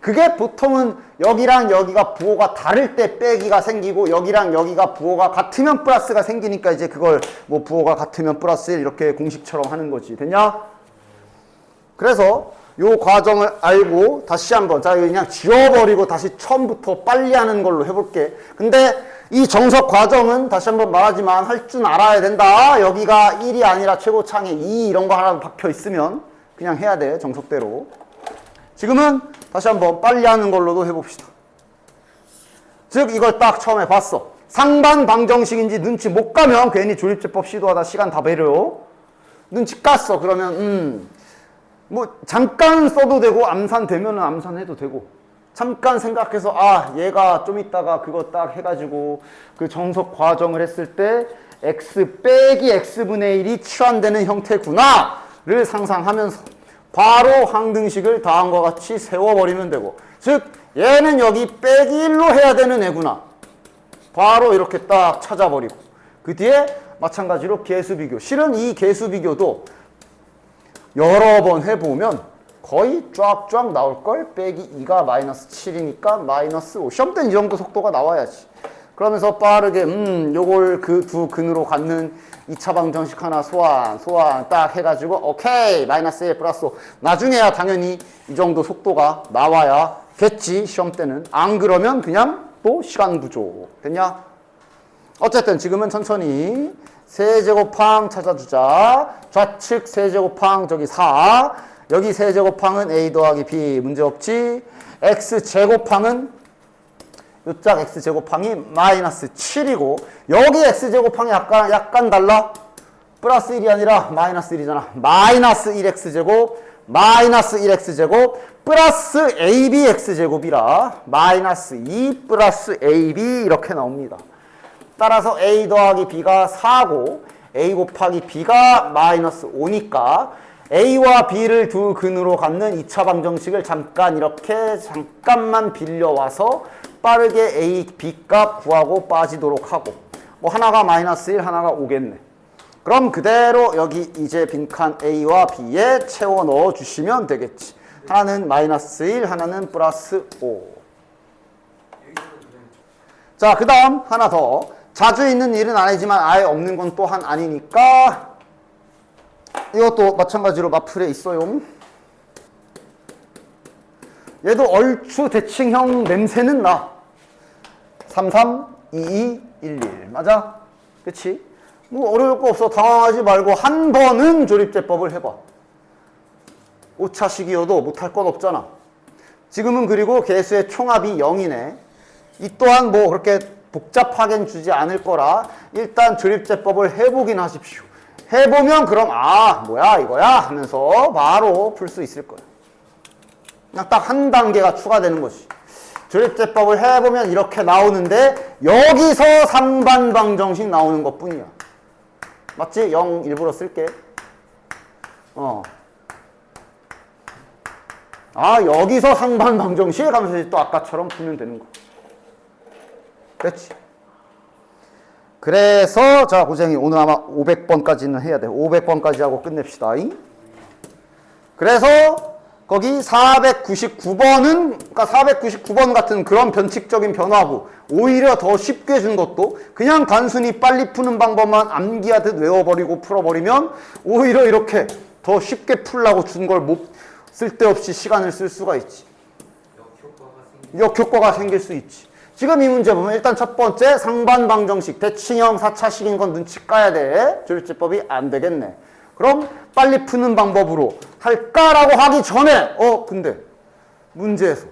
그게 보통은 여기랑 여기가 부호가 다를 때 빼기가 생기고 여기랑 여기가 부호가 같으면 플러스가 생기니까 이제 그걸 뭐 부호가 같으면 플러스 1 이렇게 공식처럼 하는 거지. 됐냐? 그래서 요 과정을 알고 다시 한번 자 그냥 지워버리고 다시 처음부터 빨리 하는 걸로 해볼게. 근데 이 정석 과정은 다시 한번 말하지만 할 줄 알아야 된다. 여기가 1이 아니라 최고창에 2 이런 거 하나 박혀 있으면 그냥 해야 돼. 정석대로. 지금은 다시 한번 빨리 하는 걸로도 해봅시다. 즉 이걸 딱 처음에 봤어. 상반 방정식인지 눈치 못 가면 괜히 조립제법 시도하다 시간 다 버려. 눈치 깠어. 그러면 뭐 잠깐 써도 되고 암산 되면은 암산해도 되고 잠깐 생각해서 아 얘가 좀 있다가 그거 딱 해가지고 그 정석 과정을 했을 때 x 빼기 x분의 1이 치환되는 형태구나를 상상하면서 바로 항등식을 다음과 같이 세워버리면 되고 즉 얘는 여기 빼기 1로 해야 되는 애구나 바로 이렇게 딱 찾아버리고 그 뒤에 마찬가지로 개수비교. 실은 이 개수비교도 여러 번 해보면 거의 쫙쫙 나올걸. 빼기 2가 마이너스 7이니까 마이너스 5. 시험 때는 이 정도 속도가 나와야지. 그러면서 빠르게 요걸 그 두 근으로 갖는 2차 방정식 하나 소환 딱 해가지고 오케이 마이너스 1 플러스 5. 나중에야 당연히 이 정도 속도가 나와야겠지. 시험 때는. 안 그러면 그냥 또 시간 부족. 됐냐? 어쨌든 지금은 천천히 세제곱항 찾아주자. 좌측 세제곱항 저기 4. 여기 세제곱항은 a 더하기 b 문제없지. x제곱항은 요짝 x제곱항이 마이너스 7이고 여기 x제곱항이 약간 달라. 플러스 1이 아니라 마이너스 1이잖아. 마이너스 1x제곱 마이너스 1x제곱 플러스 abx제곱이라 마이너스 2 플러스 ab 이렇게 나옵니다. 따라서 a 더하기 b가 4고 a 곱하기 b가 마이너스 5니까 a와 b를 두 근으로 갖는 2차 방정식을 잠깐만 빌려와서 빠르게 a, b 값 구하고 빠지도록 하고 뭐 하나가 마이너스 1, 하나가 5겠네. 그럼 그대로 여기 이제 빈칸 a와 b에 채워 넣어 주시면 되겠지. 하나는 마이너스 1, 하나는 플러스 5. 자, 그 다음 하나 더. 자주 있는 일은 아니지만 아예 없는 건 또한 아니니까 이것도 마찬가지로 마플에 있어요. 얘도 얼추 대칭형 냄새는 나. 33, 22, 11 맞아? 그치? 뭐 어려울 거 없어. 당황하지 말고 한 번은 조립제법을 해봐. 5차식이어도 못할 건 없잖아. 지금은 그리고 개수의 총합이 0이네. 이 또한 뭐 그렇게 복잡하게는 주지 않을 거라 일단 조립제법을 해보긴 하십시오. 해보면 그럼 아 뭐야 이거야 하면서 바로 풀 수 있을 거예요. 그냥 딱 한 단계가 추가되는 것이. 조립제법을 해보면 이렇게 나오는데 여기서 상반방정식 나오는 것 뿐이야. 맞지? 0 일부러 쓸게. 아 여기서 상반방정식 하면서 또 아까처럼 풀면 되는 거. 그렇지? 그래서 자 고생이 오늘 아마 500번까지는 해야 돼. 500번까지 하고 끝냅시다. 그래서 거기 499번은 그러니까 499번 같은 그런 변칙적인 변화구 오히려 더 쉽게 준 것도 그냥 단순히 빨리 푸는 방법만 암기하듯 외워버리고 풀어버리면 오히려 이렇게 더 쉽게 풀라고 준 걸 못 쓸데없이 시간을 쓸 수가 있지. 역효과가 생길 수 있지. 지금 이 문제 보면 일단 첫 번째 상반방정식 대칭형 4차식인 건 눈치 까야 돼. 조립제법이 안 되겠네. 그럼 빨리 푸는 방법으로 할까라고 하기 전에 근데 문제에서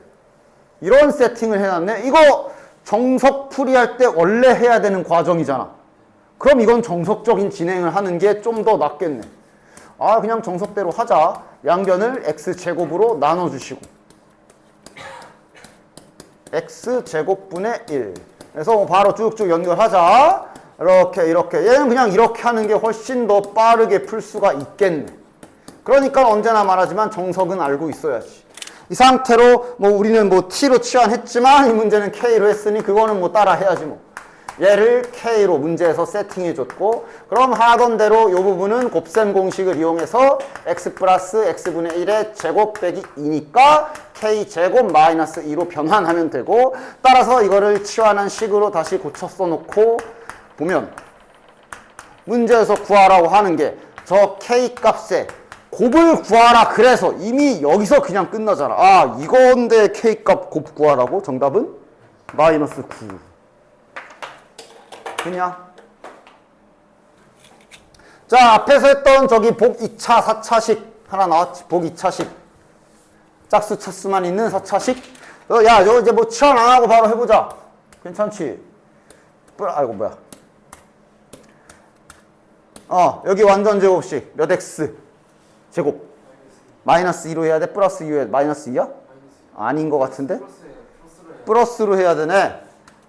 이런 세팅을 해놨네. 이거 정석 풀이할 때 원래 해야 되는 과정이잖아. 그럼 이건 정석적인 진행을 하는 게 좀 더 낫겠네. 아 그냥 정석대로 하자. 양변을 x제곱으로 나눠주시고 x제곱분의 1 그래서 바로 쭉쭉 연결하자. 이렇게 얘는 그냥 이렇게 하는 게 훨씬 더 빠르게 풀 수가 있겠네. 그러니까 언제나 말하지만 정석은 알고 있어야지. 이 상태로 뭐 우리는 뭐 t로 치환했지만 이 문제는 k로 했으니 그거는 뭐 따라 해야지 뭐. 얘를 k로 문제에서 세팅해줬고 그럼 하던 대로 이 부분은 곱셈 공식을 이용해서 x 플러스 x분의 1의 제곱 빼기 2니까 k제곱 마이너스 2로 변환하면 되고 따라서 이거를 치환한 식으로 다시 고쳐 써놓고 보면 문제에서 구하라고 하는 게 저 k 값에 곱을 구하라 그래서 이미 여기서 그냥 끝나잖아. 아 이건데 k 값 곱 구하라고? 정답은 마이너스 9 그냥 자 앞에서 했던 저기 복 2차 4차식 하나 나왔지. 복 2차식 짝수 차수만 있는 4차식 야 저 이제 뭐 치환 안 하고 바로 해보자. 괜찮지? 아이고 뭐야 여기 완전 제곱식 몇 x 제곱 마이너스 2로 해야 돼? 플러스 2에 마이너스 2야? 아닌 것 같은데? 플러스로 해야 되네.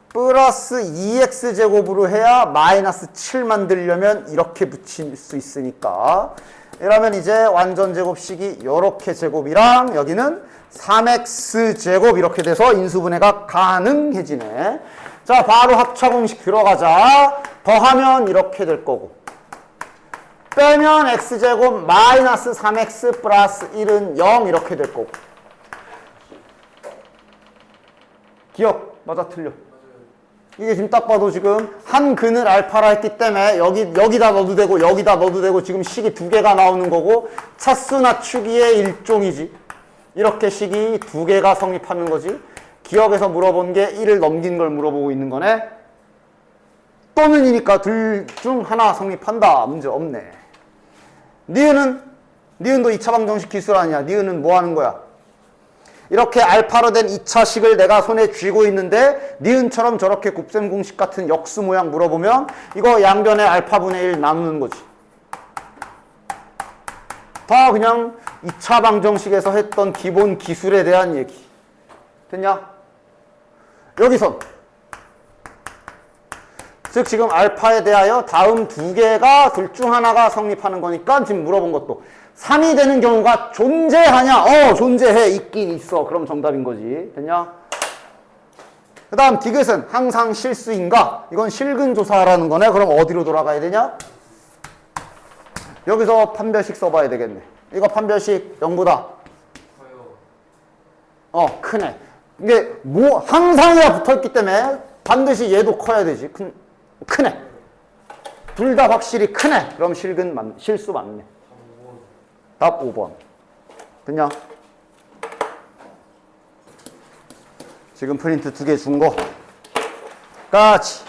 플러스 2x 제곱으로 해야 마이너스 7 만들려면 이렇게 붙일 수 있으니까 이러면 이제 완전 제곱식이 이렇게 제곱이랑 여기는 3x 제곱 이렇게 돼서 인수분해가 가능해지네. 자 바로 합차 공식 들어가자. 더하면 이렇게 될 거고 빼면 x제곱 마이너스 3x 플러스 1은 0 이렇게 될 거고. 기억 맞아 틀려? 이게 지금 딱 봐도 지금 한 근을 알파라 했기 때문에 여기다 넣어도 되고 여기다 넣어도 되고 지금 식이 두 개가 나오는 거고 차수 낮추기의 일종이지. 이렇게 식이 두 개가 성립하는 거지. 기억에서 물어본 게 1을 넘긴 걸 물어보고 있는 거네. 또는이니까 둘 중 하나 성립한다. 문제 없네. 니은도 2차 방정식 기술 아니야. 니은은 뭐 하는 거야? 이렇게 알파로 된 2차식을 내가 손에 쥐고 있는데 니은처럼 저렇게 곱셈 공식 같은 역수 모양 물어보면 이거 양변에 알파분의 1 나누는 거지. 다 그냥 2차 방정식에서 했던 기본 기술에 대한 얘기. 됐냐? 여기선 즉 지금 알파에 대하여 다음 두 개가 둘 중 하나가 성립하는 거니까 지금 물어본 것도 3이 되는 경우가 존재하냐? 존재해. 있긴 있어. 그럼 정답인 거지. 됐냐? 그 다음 디귿은 항상 실수인가? 이건 실근조사라는 거네. 그럼 어디로 돌아가야 되냐? 여기서 판별식 써봐야 되겠네. 이거 판별식 0보다 크네. 이게 뭐 항상이야 붙어있기 때문에 반드시 얘도 커야 되지. 크네. 둘 다 확실히 크네. 그럼 실수 맞네. 답 5번. 됐냐? 지금 프린트 2개 준 거. 같이.